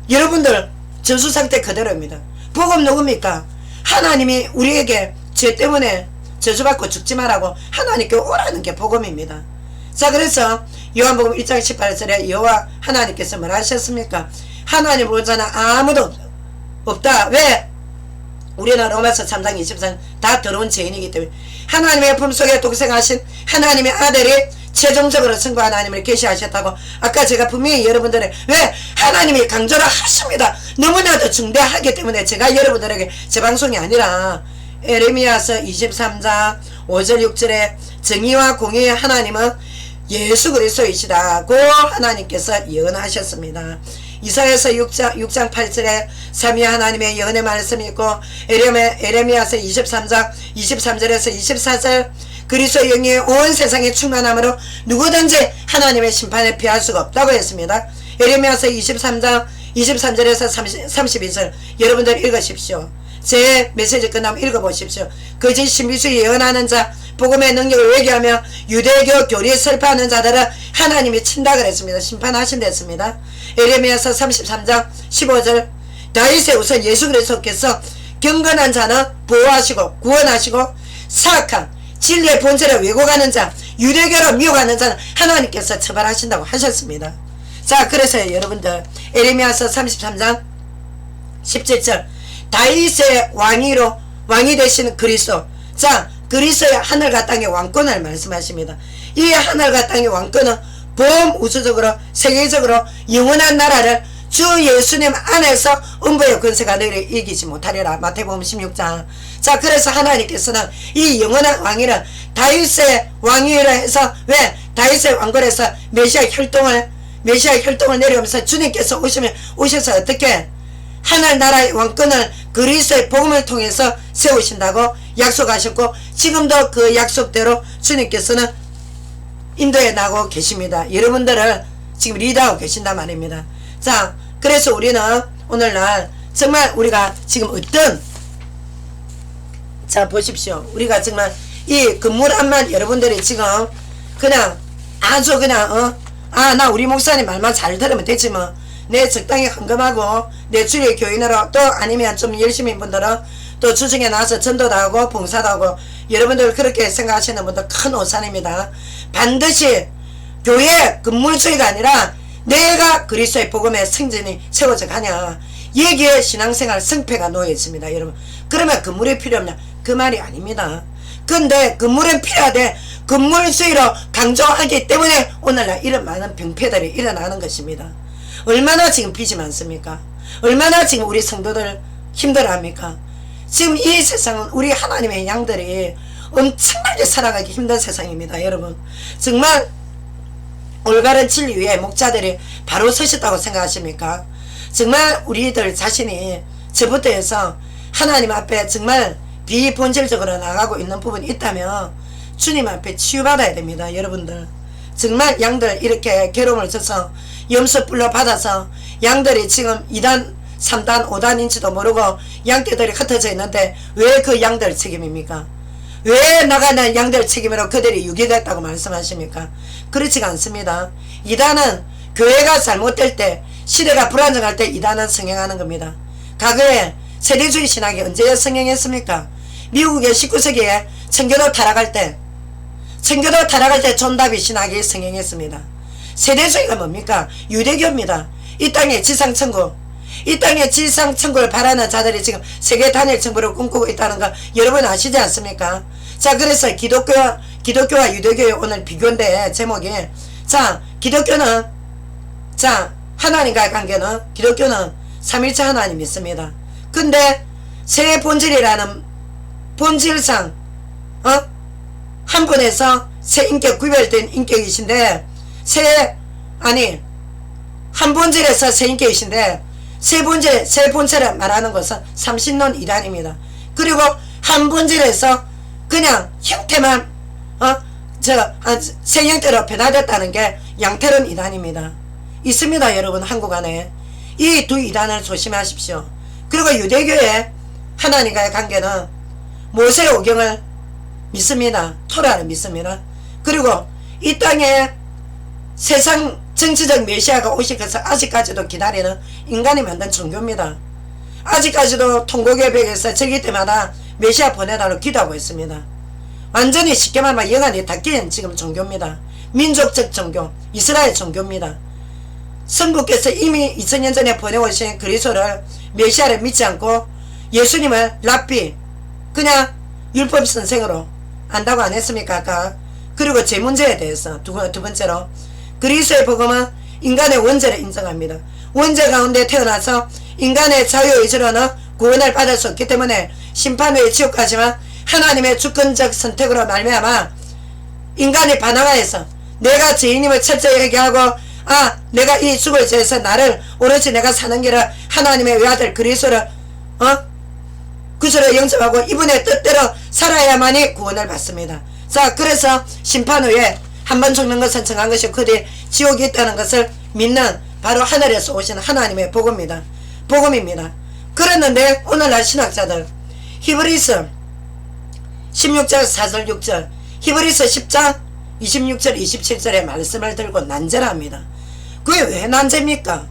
여러분들 저수 상태 그대로입니다. 복음 누굽니까? 하나님이 우리에게 죄 때문에 저주받고 죽지 말라고 하나님께 오라는 게 복음입니다. 자, 그래서 요한복음 1장 18절에 여호와 하나님께서 뭐라 하셨습니까? 하나님 보자는 아무도 없다. 왜? 우리는 로마서 3장 23절 다 더러운 죄인이기 때문에 하나님의 품속에 독생하신 하나님의 아들이 최종적으로 성부 하나님을 계시하셨다고 아까 제가 분명히 여러분들의 왜 하나님이 강조를 하십니다. 너무나도 중대하기 때문에 제가 여러분들에게 제 방송이 아니라 에레미야서 23장 5절 6절에 정의와 공의의 하나님은 예수 그리스도이시다고 하나님께서 예언하셨습니다. 이사야서 6장 8절에 삼위 하나님의 예언의 말씀이 있고 에레미야서 23장 23절에서 24절 그리스도의 영이 온 세상에 충만함으로 누구든지 하나님의 심판에 피할 수가 없다고 했습니다. 에레미야서 23장 23절에서 32절 여러분들 읽으십시오. 제 메시지 끝나면 읽어보십시오. 거짓 신비주 예언하는 자 복음의 능력을 외교하며 유대교 교리에 설파하는 자들은 하나님이 친다 그랬습니다. 심판하신다 했습니다. 에레미야서 33장 15절 다윗의 우선 예수 그리스도께서 경건한 자는 보호하시고 구원하시고 사악한 진리의 본질을 왜곡하는 자 유대교로 미혹하는 자는 하나님께서 처벌하신다고 하셨습니다. 자, 그래서 여러분들 에레미야서 33장 17절 다윗의 왕이 되시는 그리스도. 자, 그리스도의 하늘과 땅의 왕권을 말씀하십니다. 이 하늘과 땅의 왕권은 범우주적으로 세계적으로 영원한 나라를 주 예수님 안에서 음부의 권세가 너희를 이기지 못하리라. 마태복음 16장. 자, 그래서 하나님께서는 이 영원한 왕위를 다윗의 왕위를 해서 왜 다윗의 왕권에서 메시아 혈통을 내려오면서 주님께서 오셔서 어떻게 하늘나라의 왕권을 그리스도의 복음을 통해서 세우신다고 약속하셨고 지금도 그 약속대로 주님께서는 인도해 나가고 계십니다. 여러분들을 지금 리드하고 계신단 말입니다. 자, 그래서 우리는 오늘날 정말 우리가 지금 자 보십시오. 우리가 정말 이 건물 안만 여러분들이 지금 그냥 아주 그냥 나 우리 목사님 말만 잘 들으면 되지 뭐 내 적당히 헌금하고 내 주일 교인으로 또 아니면 좀 열심히 분들은 또 주중에 나와서 전도도 하고 봉사도 하고 여러분들 그렇게 생각하시는 분들 큰 오산입니다. 반드시 교회 건물주의가 아니라 내가 그리스도의 복음의 승진이 세워져 가냐 여기에 신앙생활 성패가 놓여 있습니다. 여러분 그러면 건물이 필요 없냐 그 말이 아닙니다. 근데 건물은 필요하되 건물주의로 강조하기 때문에 오늘날 이런 많은 병폐들이 일어나는 것입니다. 얼마나 지금 빚이 많습니까? 얼마나 지금 우리 성도들 힘들어합니까? 지금 이 세상은 우리 하나님의 양들이 엄청나게 살아가기 힘든 세상입니다. 여러분 정말 올바른 진리 위에 목자들이 바로 서셨다고 생각하십니까? 정말 우리들 자신이 저부터 해서 하나님 앞에 정말 비본질적으로 나가고 있는 부분이 있다면 주님 앞에 치유받아야 됩니다. 여러분들 정말 양들 이렇게 괴로움을 줘서 염소뿔로 받아서 양들이 지금 2단 3단 5단인지도 모르고 양떼들이 흩어져 있는데 왜 그 양들 책임입니까? 왜 나가는 양들 책임으로 그들이 유기됐다고 말씀하십니까? 그렇지가 않습니다. 2단은 교회가 잘못될 때 시대가 불안정할 때 2단은 성행하는 겁니다. 과거에 세대주의 신학이 언제 성행했습니까? 미국의 19세기에 청교도 타락할 때 존 다빗 신학이 성행했습니다. 세대주의가 뭡니까? 유대교입니다. 이 땅에 지상천국 이 땅에 지상천국을 바라는 자들이 지금 세계 단일 정부를 꿈꾸고 있다는 거 여러분 아시지 않습니까? 자, 그래서 기독교와 유대교의 오늘 비교인데 제목이 자, 기독교는 자 하나님과의 관계는 기독교는 삼일체 하나님 믿습니다. 근데 새 본질이라는 본질상 한 분에서 새 인격 구별된 인격이신데 한 본질에서 새 인격이신데 세 본체를 말하는 것은 삼신론 이단입니다. 그리고 한 본질에서 그냥 형태만 생형태로 변화됐다는 게 양태론 이단입니다. 있습니다. 여러분 한국 안에. 이 두 이단을 조심하십시오. 그리고 유대교의 하나님과의 관계는 모세 오경을 믿습니다. 토라를 믿습니다. 그리고 이 땅에 세상 정치적 메시아가 오실 것을 아직까지도 기다리는 인간이 만든 종교입니다. 아직까지도 통곡의벽에서 저기 때마다 메시아 보내달라고 기도하고 있습니다. 완전히 쉽게 말하면 영안이 닫힌 지금 종교입니다. 민족적 종교, 이스라엘 종교입니다. 성부께서 이미 2000년 전에 보내오신 그리스도를 메시아를 믿지 않고 예수님을 랍비 그냥 율법 선생으로 안다고 안 했습니까 아까? 그리고 제 문제에 대해서 두 번째로 그리스도의 복음은 인간의 원죄를 인정합니다. 원죄 가운데 태어나서 인간의 자유의지로는 구원을 받을 수 없기 때문에 심판 후에 지옥 가지만 하나님의 주권적 선택으로 말미암아 인간이 반항하여서 내가 죄인임을 철저히 얘기하고 내가 이 죽을 죄에서 나를 오로지 내가 사는 길을 하나님의 외아들 그리스도를 그리스도를 영접하고 이분의 뜻대로 살아야만이 구원을 받습니다. 자, 그래서 심판 후에 한 번 죽는 것은 정한 것이고 그 뒤에 지옥이 있다는 것을 믿는 바로 하늘에서 오신 하나님의 복음입니다. 그랬는데 오늘날 신학자들 히브리서 16장 4절 6절 히브리서 10장 26절 27절의 말씀을 들고 난제합니다. 그게 왜 난제입니까?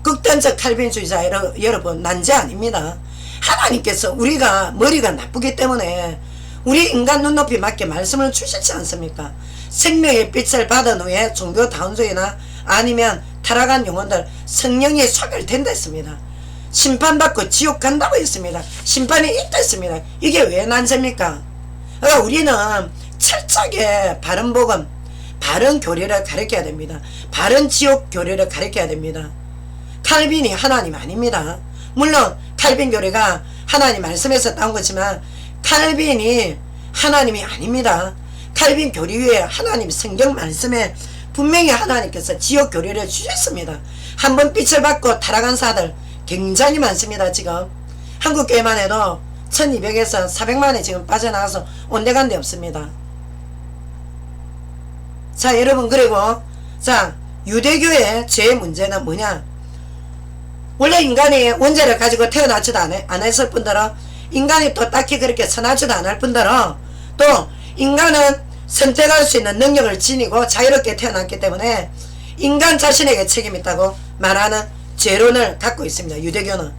극단적 칼빈주의자 여러분 난제 아닙니다. 하나님께서 우리가 머리가 나쁘기 때문에 우리 인간 눈높이 맞게 말씀을 주시지 않습니까? 생명의 빛을 받은 후에 종교 다운주의나 아니면 타락한 영혼들 성령이 소멸된다 했습니다. 심판받고 지옥 간다고 했습니다. 심판이 있다 했습니다. 이게 왜 난제입니까? 그러니까 우리는 철저하게 바른 복음, 바른 교리를 가르쳐야 됩니다. 바른 지옥 교리를 가르쳐야 됩니다. 칼빈이 하나님 아닙니다. 물론 칼빈 교리가 하나님 말씀에서 나온 거지만 칼빈이 하나님이 아닙니다. 칼빈 교리 위에 하나님 성경 말씀에 분명히 하나님께서 지옥 교리를 주셨습니다. 한번 빛을 받고 타락한 사들 굉장히 많습니다. 지금 한국교회만 해도 1200에서 400만이 지금 빠져나가서 온데간데 없습니다. 자, 여러분, 그리고 자, 유대교의 죄의 문제는 뭐냐? 원래 인간이 원죄를 가지고 태어나지도 안 했을 뿐더러 인간이 또 딱히 그렇게 선하지도 않을 뿐더러 또 인간은 선택할 수 있는 능력을 지니고 자유롭게 태어났기 때문에 인간 자신에게 책임이 있다고 말하는 죄론을 갖고 있습니다. 유대교는.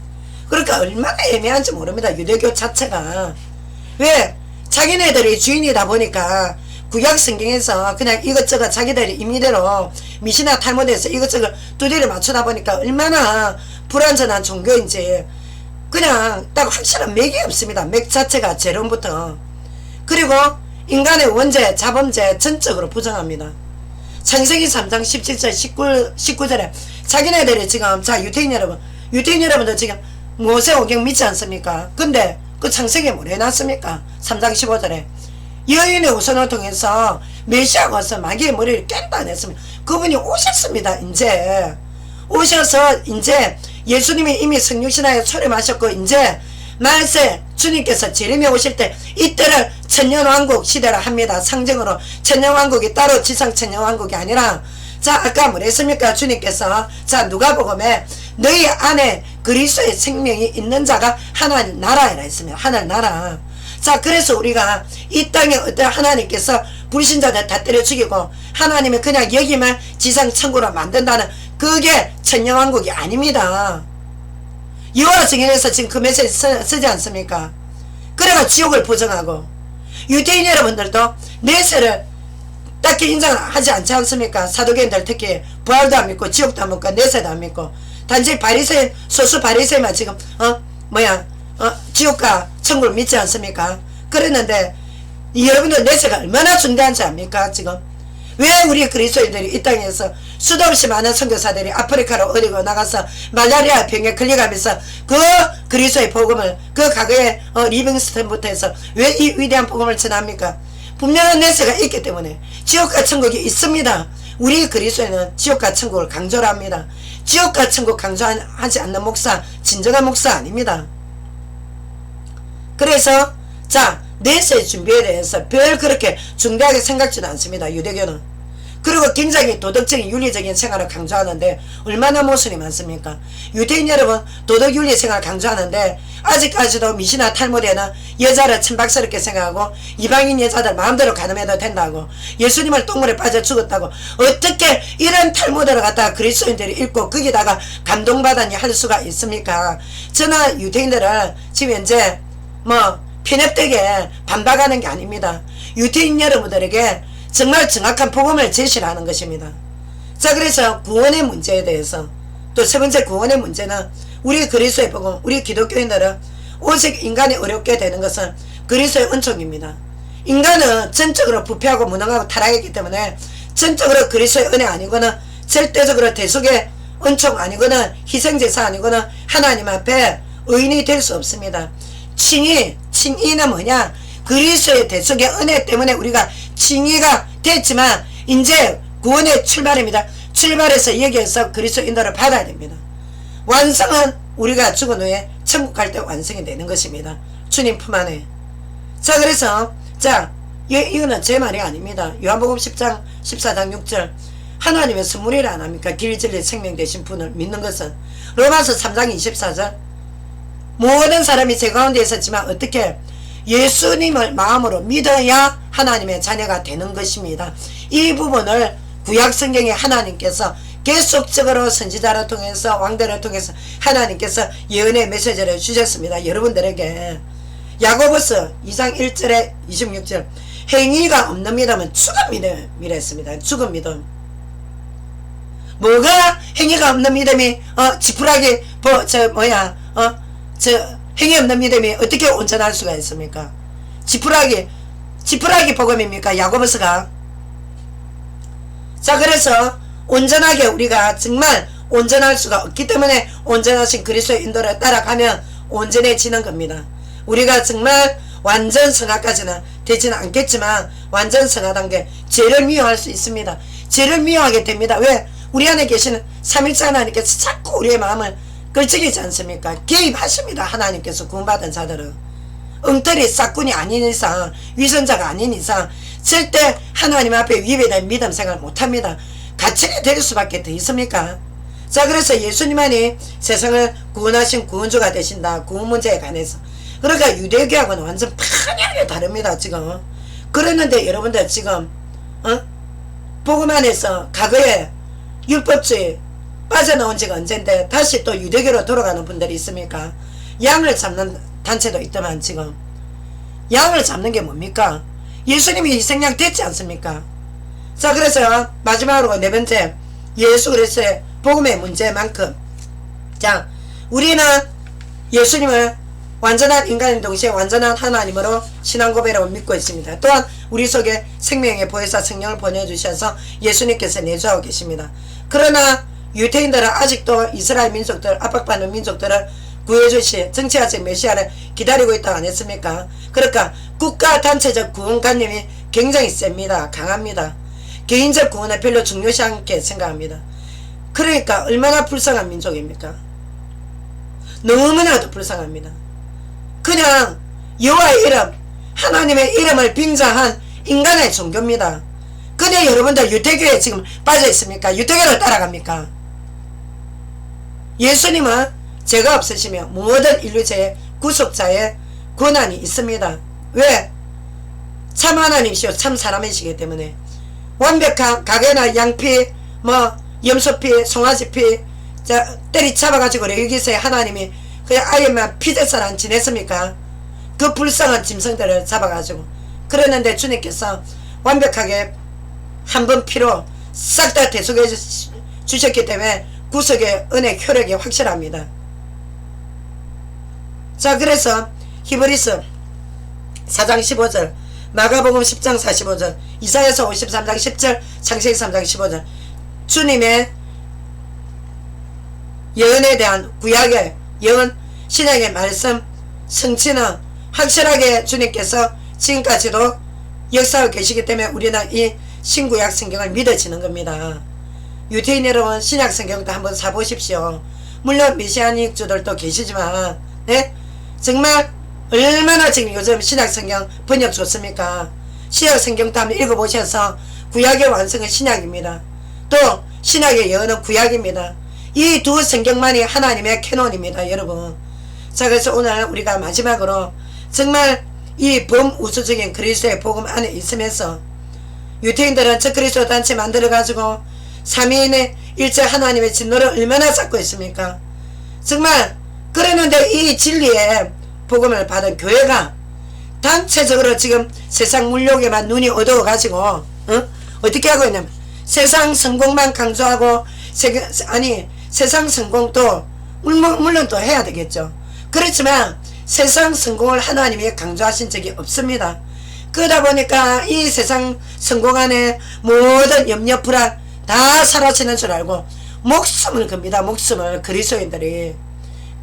그러니까 얼마나 애매한지 모릅니다. 유대교 자체가. 왜? 자기네들이 주인이다 보니까 구약 성경에서 그냥 이것저것 자기들이 임의대로 미시나 탈무드에서 이것저것 두드려 맞추다 보니까 얼마나 불완전한 종교인지 그냥 딱 확실한 맥이 없습니다. 맥 자체가 재론부터. 그리고 인간의 원죄, 자범죄 전적으로 부정합니다. 창세기 3장 17절 19절에 자기네들이 지금 자 유태인 여러분도 지금 모세 오경 믿지 않습니까? 근데 그 창세기에 뭘 해놨습니까? 3장 15절에 여인의 후손을 통해서 메시아가 와서 마귀의 머리를 깬다 안 했습니다. 그분이 오셨습니다. 이제 오셔서 이제 예수님이 이미 성육신하여 초림하셨고 이제 말세 주님께서 재림에 오실 때 이때를 천년왕국 시대라 합니다. 상징으로 천년왕국이 따로 지상 천년왕국이 아니라 자 아까 뭐랬습니까? 주님께서 자 누가복음에 너희 안에 그리스도의 생명이 있는 자가 하나님 나라이라 했습니다. 하늘나라. 자 그래서 우리가 이 땅에 어떤 하나님께서 불신자들 다 때려 죽이고 하나님이 그냥 여기만 지상 천국으로 만든다는 그게 천년왕국이 아닙니다. 여호와 증인에서 지금 그 메시지 쓰지 않습니까? 그래가 지옥을 부정하고 유대인 여러분들도 내세를 딱히 인정하지 않지 않습니까? 사도계인들 특히 부활도 안 믿고 지옥도 안 믿고 내세도 안 믿고 단지 바리새인 소수 바리새인만 지금 지옥과 천국을 믿지 않습니까? 그랬는데 여러분들 내세가 얼마나 중대한지 압니까? 지금 왜 우리 그리스도인들이 이 땅에서 수도 없이 많은 선교사들이 아프리카로 어디고 나가서 말라리아 병에 걸려가면서 그 그리스도의 복음을 그 과거의 리빙스턴부터 해서 왜 이 위대한 복음을 전합니까? 분명한 내세가 있기 때문에 지옥과 천국이 있습니다. 우리 그리스도인은 지옥과 천국을 강조를 합니다. 지옥과 천국 강조하지 않는 목사 진정한 목사 아닙니다. 그래서 자 내세 준비에 대해서 별 그렇게 중대하게 생각지도 않습니다. 유대교는. 그리고 굉장히 도덕적인 윤리적인 생활을 강조하는데 얼마나 모순이 많습니까? 유대인 여러분 도덕윤리 생활을 강조하는데 아직까지도 미시나 탈무드에는 여자를 천박스럽게 생각하고 이방인 여자들 마음대로 가늠해도 된다고 예수님을 똥물에 빠져 죽었다고 어떻게 이런 탈무드를 갖다가 그리스도인들이 읽고 거기다가 감동받았니 할 수가 있습니까? 저는 유대인들을 지금 현재 뭐 편협되게 반박하는 게 아닙니다. 유대인 여러분들에게 정말 정확한 복음을 제시를 하는 것입니다. 자 그래서 구원의 문제에 대해서 또 세 번째 구원의 문제는 우리 그리스도의 복음 우리 기독교인들은 오직 인간이 어렵게 되는 것은 그리스도의 은총입니다. 인간은 전적으로 부패하고 무능하고 타락했기 때문에 전적으로 그리스도의 은혜 아니거나 절대적으로 대속의 은총 아니거나 희생제사 아니거나 하나님 앞에 의인이 될 수 없습니다. 칭의는 뭐냐? 그리스도의 대속의 은혜 때문에 우리가 칭의가 됐지만 이제 구원의 출발입니다. 출발해서 여기에서 그리스도 인도를 받아야 됩니다. 완성은 우리가 죽은 후에 천국 갈 때 완성이 되는 것입니다. 주님 품 안에. 자 그래서 자 이거는 제 말이 아닙니다. 요한복음 10장 14장 6절 하나님의 선물이라 안 합니까? 길 진리 생명 되신 분을 믿는 것은 로마서 3장 24절 모든 사람이 제 가운데 있었지만 어떻게 예수님을 마음으로 믿어야 하나님의 자녀가 되는 것입니다. 이 부분을 구약성경에 하나님께서 계속적으로 선지자를 통해서 왕들을 통해서 하나님께서 예언의 메시지를 주셨습니다. 여러분들에게 야고보서 2장 1절에 26절 행위가 없는 믿음은 죽은 믿음이라 했습니다. 죽은 믿음. 뭐가 행위가 없는 믿음이 지푸라기 행위 없는 믿음이 어떻게 온전할 수가 있습니까? 지푸라기 복음입니까? 야고보서가. 자 그래서 온전하게 우리가 정말 온전할 수가 없기 때문에 온전하신 그리스도의 인도를 따라가면 온전해지는 겁니다. 우리가 정말 완전 성화까지는 되지는 않겠지만 완전 성화단 게 죄를 미워할 수 있습니다. 죄를 미워하게 됩니다. 왜? 우리 안에 계시는 삼위일체 하나님께서 자꾸 우리의 마음을 걸치지 않습니까? 개입하십니다. 하나님께서 구원받은 자들은 엉터리 싹군이 아닌 이상 위선자가 아닌 이상 절대 하나님 앞에 위배된 믿음 생활 못합니다. 갇히게 될 수밖에 더 있습니까? 자 그래서 예수님만이 세상을 구원하신 구원주가 되신다. 구원 문제에 관해서. 그러니까 유대교하고는 완전 판이하게 다릅니다. 지금. 그랬는데 여러분들 지금 복음 안에서 과거에 율법주의 빠져나온 지가 언젠데 다시 또 유대교로 돌아가는 분들이 있습니까? 양을 잡는 단체도 있더만 지금. 양을 잡는 게 뭡니까? 예수님이 희생양 됐지 않습니까? 자 그래서 마지막으로 네 번째 예수 그리스도의 복음의 문제만큼 자 우리는 예수님을 완전한 인간인 동시에 완전한 하나님으로 신앙 고백으로 믿고 있습니다. 또한 우리 속에 생명의 보혜사 성령을 보내주셔서 예수님께서 내주하고 계십니다. 그러나 유대인들은 아직도 이스라엘 민족들 압박받는 민족들을 구해주시 정치화적 메시아를 기다리고 있다고 안 했습니까? 그러니까 국가 단체적 구원관념이 굉장히 셉니다. 강합니다. 개인적 구원을 별로 중요시 않게 생각합니다. 그러니까 얼마나 불쌍한 민족입니까? 너무나도 불쌍합니다. 그냥 여호와의 이름 하나님의 이름을 빙자한 인간의 종교입니다. 근데 여러분들 유대교에 지금 빠져 있습니까? 유대교를 따라갑니까? 예수님은 죄가 없으시며 모든 인류체의 구속자의 권한이 있습니다. 왜? 참 하나님이시오 참 사람이시기 때문에 완벽한 가게나 양피 염소피 송아지피 때리잡아가지고 여기서 하나님이 그냥 아예만 피제사랑 지냈습니까? 그 불쌍한 짐승들을 잡아가지고 그랬는데 주님께서 완벽하게 한 번 피로 싹 다 대속해 주셨기 때문에 구속의 은혜 효력이 확실합니다. 자 그래서 히브리서 4장 15절 마가복음 10장 45절 이사야서 53장 10절 창세기 3장 15절 주님의 예언에 대한 구약의 예언 신약의 말씀 성취는 확실하게 주님께서 지금까지도 역사하고 계시기 때문에 우리는 이 신구약 성경을 믿어지는 겁니다. 유태인 여러분 신약 성경도 한번 사보십시오. 물론 메시아닉주들도 계시지만 네? 정말 얼마나 지금 요즘 신약 성경 번역 좋습니까? 신약 성경도 한번 읽어보셔서 구약의 완성은 신약입니다. 또 신약의 예언은 구약입니다. 이 두 성경만이 하나님의 캐논입니다. 여러분. 자, 그래서 오늘 우리가 마지막으로 정말 이 범우주적인 그리스도의 복음 안에 있으면서 유태인들은 저 그리스도 단체 만들어 가지고 삼위인의 일체 하나님의 진노를 얼마나 쌓고 있습니까? 정말 그러는데 이 진리의 복음을 받은 교회가 단체적으로 지금 세상 물욕에만 눈이 어두워 가지고 어떻게 하고 있냐면 세상 성공만 강조하고 세상 성공도 물론 또 해야 되겠죠. 그렇지만 세상 성공을 하나님이 강조하신 적이 없습니다. 그러다 보니까 이 세상 성공 안에 모든 염려 불안 다 사라지는 줄 알고 목숨을 겁니다. 목숨을 그리스도인들이.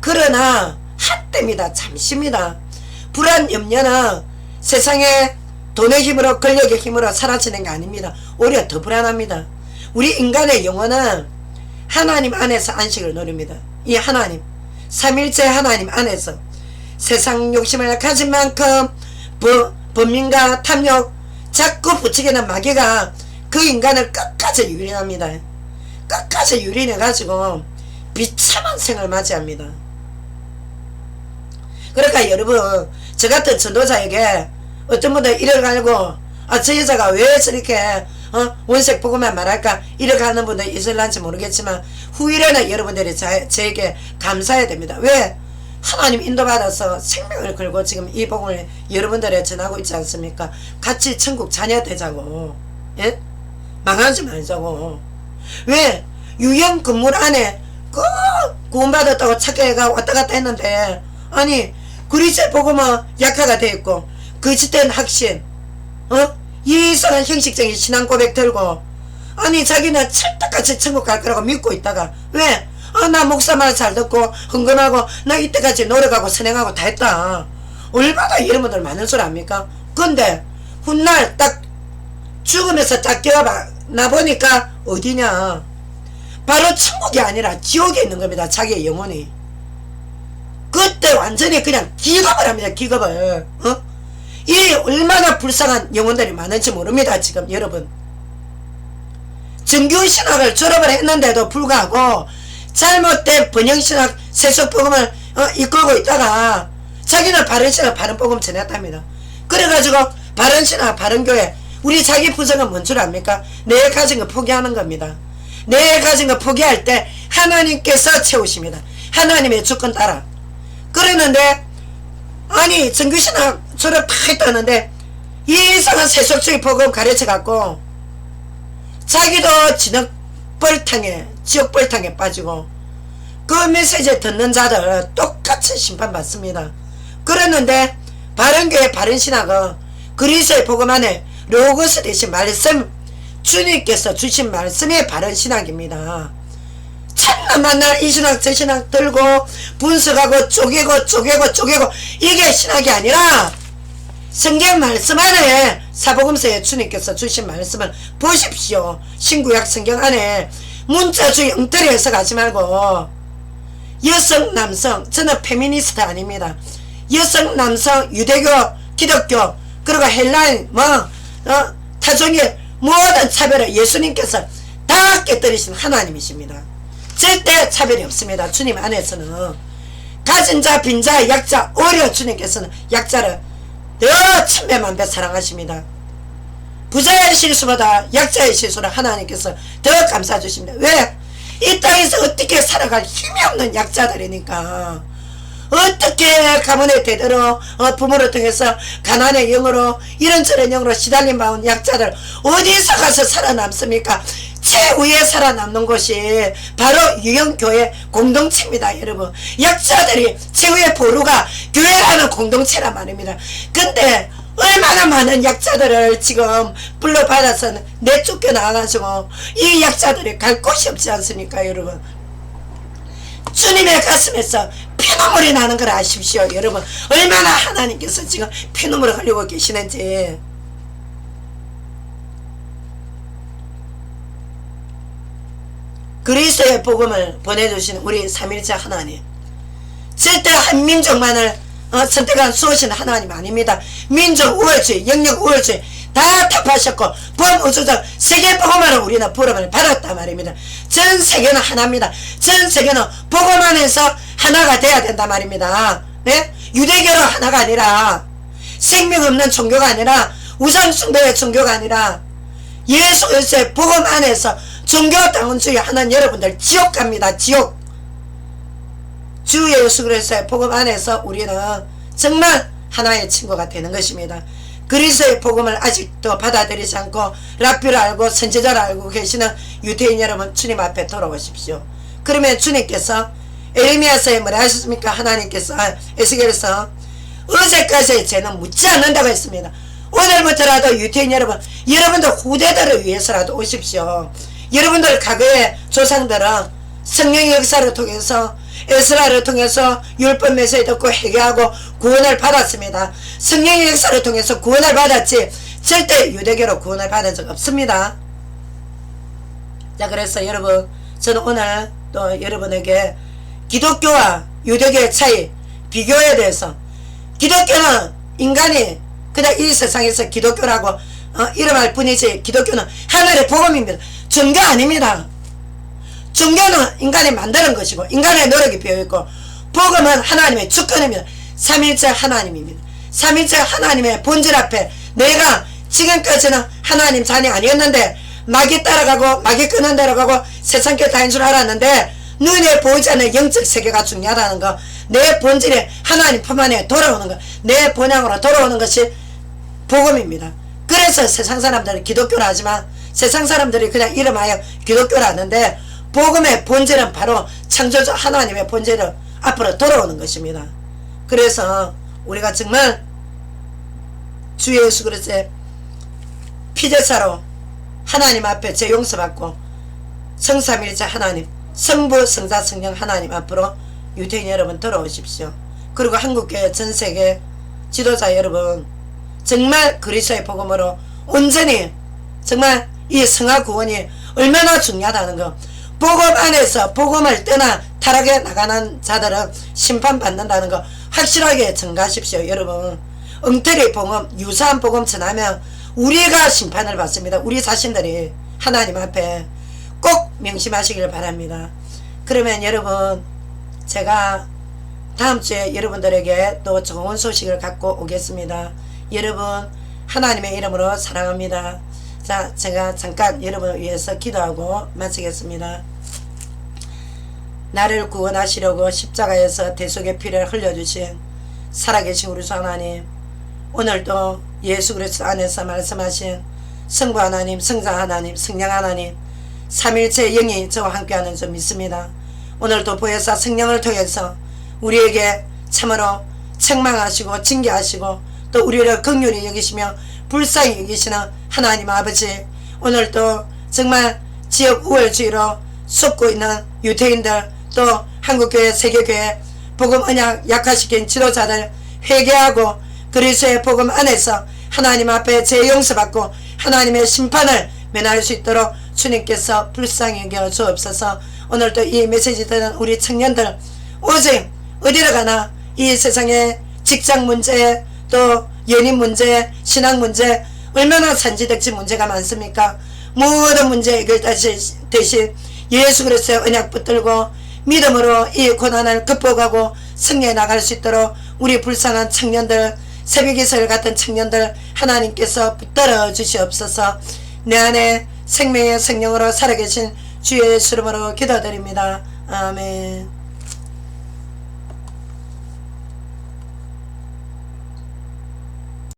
그러나 한때입니다. 잠시입니다. 불안 염려는 세상의 돈의 힘으로 권력의 힘으로 사라지는 게 아닙니다. 오히려 더 불안합니다. 우리 인간의 영혼은 하나님 안에서 안식을 누립니다. 이 하나님 삼일째 하나님 안에서 세상 욕심을 가진 만큼 범민과 탐욕 자꾸 부추기는 마귀가 그 인간을 끝까지 유린합니다. 끝까지 유린해 가지고 비참한 생을 맞이합니다. 그러니까 여러분 저 같은 전도자에게 어떤 분들 이래 가지고 저 여자가 왜 저렇게 원색 보고만 말할까 이렇게 하는 분들 있을란지 모르겠지만 후일에는 여러분들이 저에게 감사해야 됩니다. 왜? 하나님 인도받아서 생명을 걸고 지금 이 복음을 여러분들에 전하고 있지 않습니까? 같이 천국 자녀 되자고. 예? 망하지 말자고. 왜? 유형 건물 안에 구원받았다고 착각해가 왔다 갔다 했는데 아니 그리스도의 복음은 약화가 되어 있고 거짓된 확신 이상한 형식적인 신앙 고백 들고 아니 자기는 찰떡같이 천국 갈 거라고 믿고 있다가 왜? 나 목사 말 잘 듣고 헌금하고 나 이때까지 노력하고 선행하고 다 했다. 얼마나 이런 분들 많은 줄 압니까? 근데 훗날 딱 죽으면서 딱 깨어나 보니까 어디냐? 바로 천국이 아니라 지옥에 있는 겁니다. 자기의 영혼이. 그때 완전히 그냥 기겁을 합니다. 기겁을. 이 얼마나 불쌍한 영혼들이 많은지 모릅니다. 지금 여러분. 정규신학을 졸업을 했는데도 불구하고 잘못된 번영신학 세속복음을 이끌고 있다가 자기는 바른신학 바른복음 전했답니다. 그래가지고 바른신학 바른교회 우리 자기 부정은 뭔 줄 압니까? 내 가진 거 포기하는 겁니다. 내 가진 거 포기할 때 하나님께서 채우십니다. 하나님의 주권 따라. 그러는데 아니 정규신학 졸업 다 했다는데 이상한 세속주의 복음 가르쳐갖고 자기도 지옥벌탕에 빠지고 그 메시지 듣는 자들 똑같이 심판받습니다. 그랬는데 바른교회 바른신학은 그리스도의 복음 안에 로고스 대신 말씀 주님께서 주신 말씀이 바른신학입니다. 참나 만날 이 신학 저 신학 들고 분석하고 쪼개고 이게 신학이 아니라 성경 말씀 안에 사복음서에 주님께서 주신 말씀을 보십시오. 신구약 성경 안에 문자주의 엉터리 해석하지 말고 여성 남성 저는 페미니스트 아닙니다. 여성 남성 유대교 기독교 그리고 헬라인 타종의 모든 차별을 예수님께서 다 깨뜨리신 하나님이십니다. 절대 차별이 없습니다. 주님 안에서는 가진 자 빈자 약자 오히려 주님께서는 약자를 더 천배만배 사랑하십니다. 부자의 실수보다 약자의 실수를 하나님께서 더 감싸주십니다. 왜? 이 땅에서 어떻게 살아갈 힘이 없는 약자들이니까 어떻게 가문의 대대로 부모를 통해서 가난의 영으로 이런저런 영으로 시달림 받은 약자들 어디서 가서 살아남습니까? 최후에 살아남는 곳이 바로 유형교회 공동체입니다. 여러분 약자들이 최후의 보루가 교회라는 공동체란 말입니다. 근데 얼마나 많은 약자들을 지금 불러받아서 내쫓겨 나와가지고 이 약자들이 갈 곳이 없지 않습니까? 여러분 주님의 가슴에서 피눈물이 나는 걸 아십시오. 여러분 얼마나 하나님께서 지금 피눈물을 흘리고 계시는지. 그리스도의 복음을 보내주신 우리 삼일째 하나님, 절대 한 민족만을 선택한 수호신 하나님 아닙니다. 민족 우월주의, 영역 우월주의 다 타파하셨고 범우주적 세계 복음으로 우리는 부름을 받았단 말입니다. 전 세계는 하나입니다. 전 세계는 복음 안에서 하나가 돼야 된단 말입니다. 네? 유대교로 하나가 아니라, 생명 없는 종교가 아니라, 우상숭배의 종교가 아니라, 예수 그리스도의 복음 안에서 종교다운주의 하는 여러분들 지옥 갑니다. 지옥. 주 예수 그리스도의 복음 안에서 우리는 정말 하나의 친구가 되는 것입니다. 그리스도의 복음을 아직도 받아들이지 않고 랍비를 알고 선지자를 알고 계시는 유대인 여러분, 주님 앞에 돌아오십시오. 그러면 주님께서 에레미야서에 뭐라 하셨습니까? 하나님께서 에스겔에서 어제까지의 죄는 묻지 않는다고 했습니다. 오늘부터라도 유대인 여러분, 여러분들 후대들을 위해서라도 오십시오. 여러분들 과거의 조상들은 성령의 역사를 통해서, 에스라를 통해서 율법 메시지 듣고 회개하고 구원을 받았습니다. 성령의 역사를 통해서 구원을 받았지 절대 유대교로 구원을 받은 적 없습니다. 자, 그래서 여러분, 저는 오늘 또 여러분에게 기독교와 유대교의 차이, 비교에 대해서, 기독교는 인간이 그냥 이 세상에서 기독교라고 이름할 뿐이지, 기독교는 하늘의 복음입니다. 종교 아닙니다. 종교는 인간이 만드는 것이고 인간의 노력이 비어있고, 복음은 하나님의 주권입니다. 삼일째 하나님입니다. 삼일째 하나님의 본질 앞에 내가 지금까지는 하나님 자녀 아니었는데 마귀 따라가고 마귀 끄는 대로 가고 세상길 다닌 줄 알았는데, 눈에 보이지 않는 영적 세계가 중요하다는 거, 내 본질에 하나님 품 안에 돌아오는 것, 내 본향으로 돌아오는 것이 복음입니다. 그래서 세상 사람들은 기독교를 하지만 세상 사람들이 그냥 이름하여 기독교를 하는데, 복음의 본질은 바로 창조주 하나님의 본질을 앞으로 돌아오는 것입니다. 그래서 우리가 정말 주 예수 그리스도의 피제사로 하나님 앞에 죄 용서받고 성삼일째 하나님, 성부 성자 성령 하나님 앞으로 유대인 여러분 돌아오십시오. 그리고 한국교회 전세계 지도자 여러분, 정말 그리스도의 복음으로 온전히 정말 이 성화 구원이 얼마나 중요하다는 거, 복음 안에서 복음을 떠나 타락해 나가는 자들은 심판받는다는 거 확실하게 전가하십시오. 여러분, 엉터리 복음, 유사한 복음 전하면 우리가 심판을 받습니다. 우리 자신들이 하나님 앞에 꼭 명심하시길 바랍니다. 그러면 여러분, 제가 다음 주에 여러분들에게 또 좋은 소식을 갖고 오겠습니다. 여러분, 하나님의 이름으로 사랑합니다. 자, 제가 잠깐 여러분을 위해서 기도하고 마치겠습니다. 나를 구원하시려고 십자가에서 대속의 피를 흘려주신 살아계신 우리 주 하나님, 오늘도 예수 그리스도 안에서 말씀하신 성부 하나님, 성자 하나님, 성령 하나님, 삼일체 영이 저와 함께하는 줄 믿습니다. 오늘도 보혜사 성령을 통해서 우리에게 참으로 책망하시고 징계하시고 또 우리를 긍휼히 여기시며 불쌍히 여기시는 하나님 아버지, 오늘도 정말 지역 우월주의로 쏟고 있는 유대인들, 또 한국교회, 세계교회 복음 언약 약화시킨 지도자들 회개하고 그리스도의 복음 안에서 하나님 앞에 죄 용서받고 하나님의 심판을 면할 수 있도록 주님께서 불쌍히 여겨 주옵소서. 오늘도 이 메시지 듣는 우리 청년들, 오직 어디로 가나 이 세상에 직장 문제, 또 연인 문제, 신앙 문제, 얼마나 산지덕지 문제가 많습니까? 모든 문제 해결되신 대신 예수 그리스도의 언약 붙들고 믿음으로 이 고난을 극복하고 승리해 나갈 수 있도록 우리 불쌍한 청년들, 새벽이슬 같은 청년들 하나님께서 붙들어 주시옵소서. 내 안에 생명의 성령으로 살아계신 주의 예수 이름으로 기도드립니다. 아멘.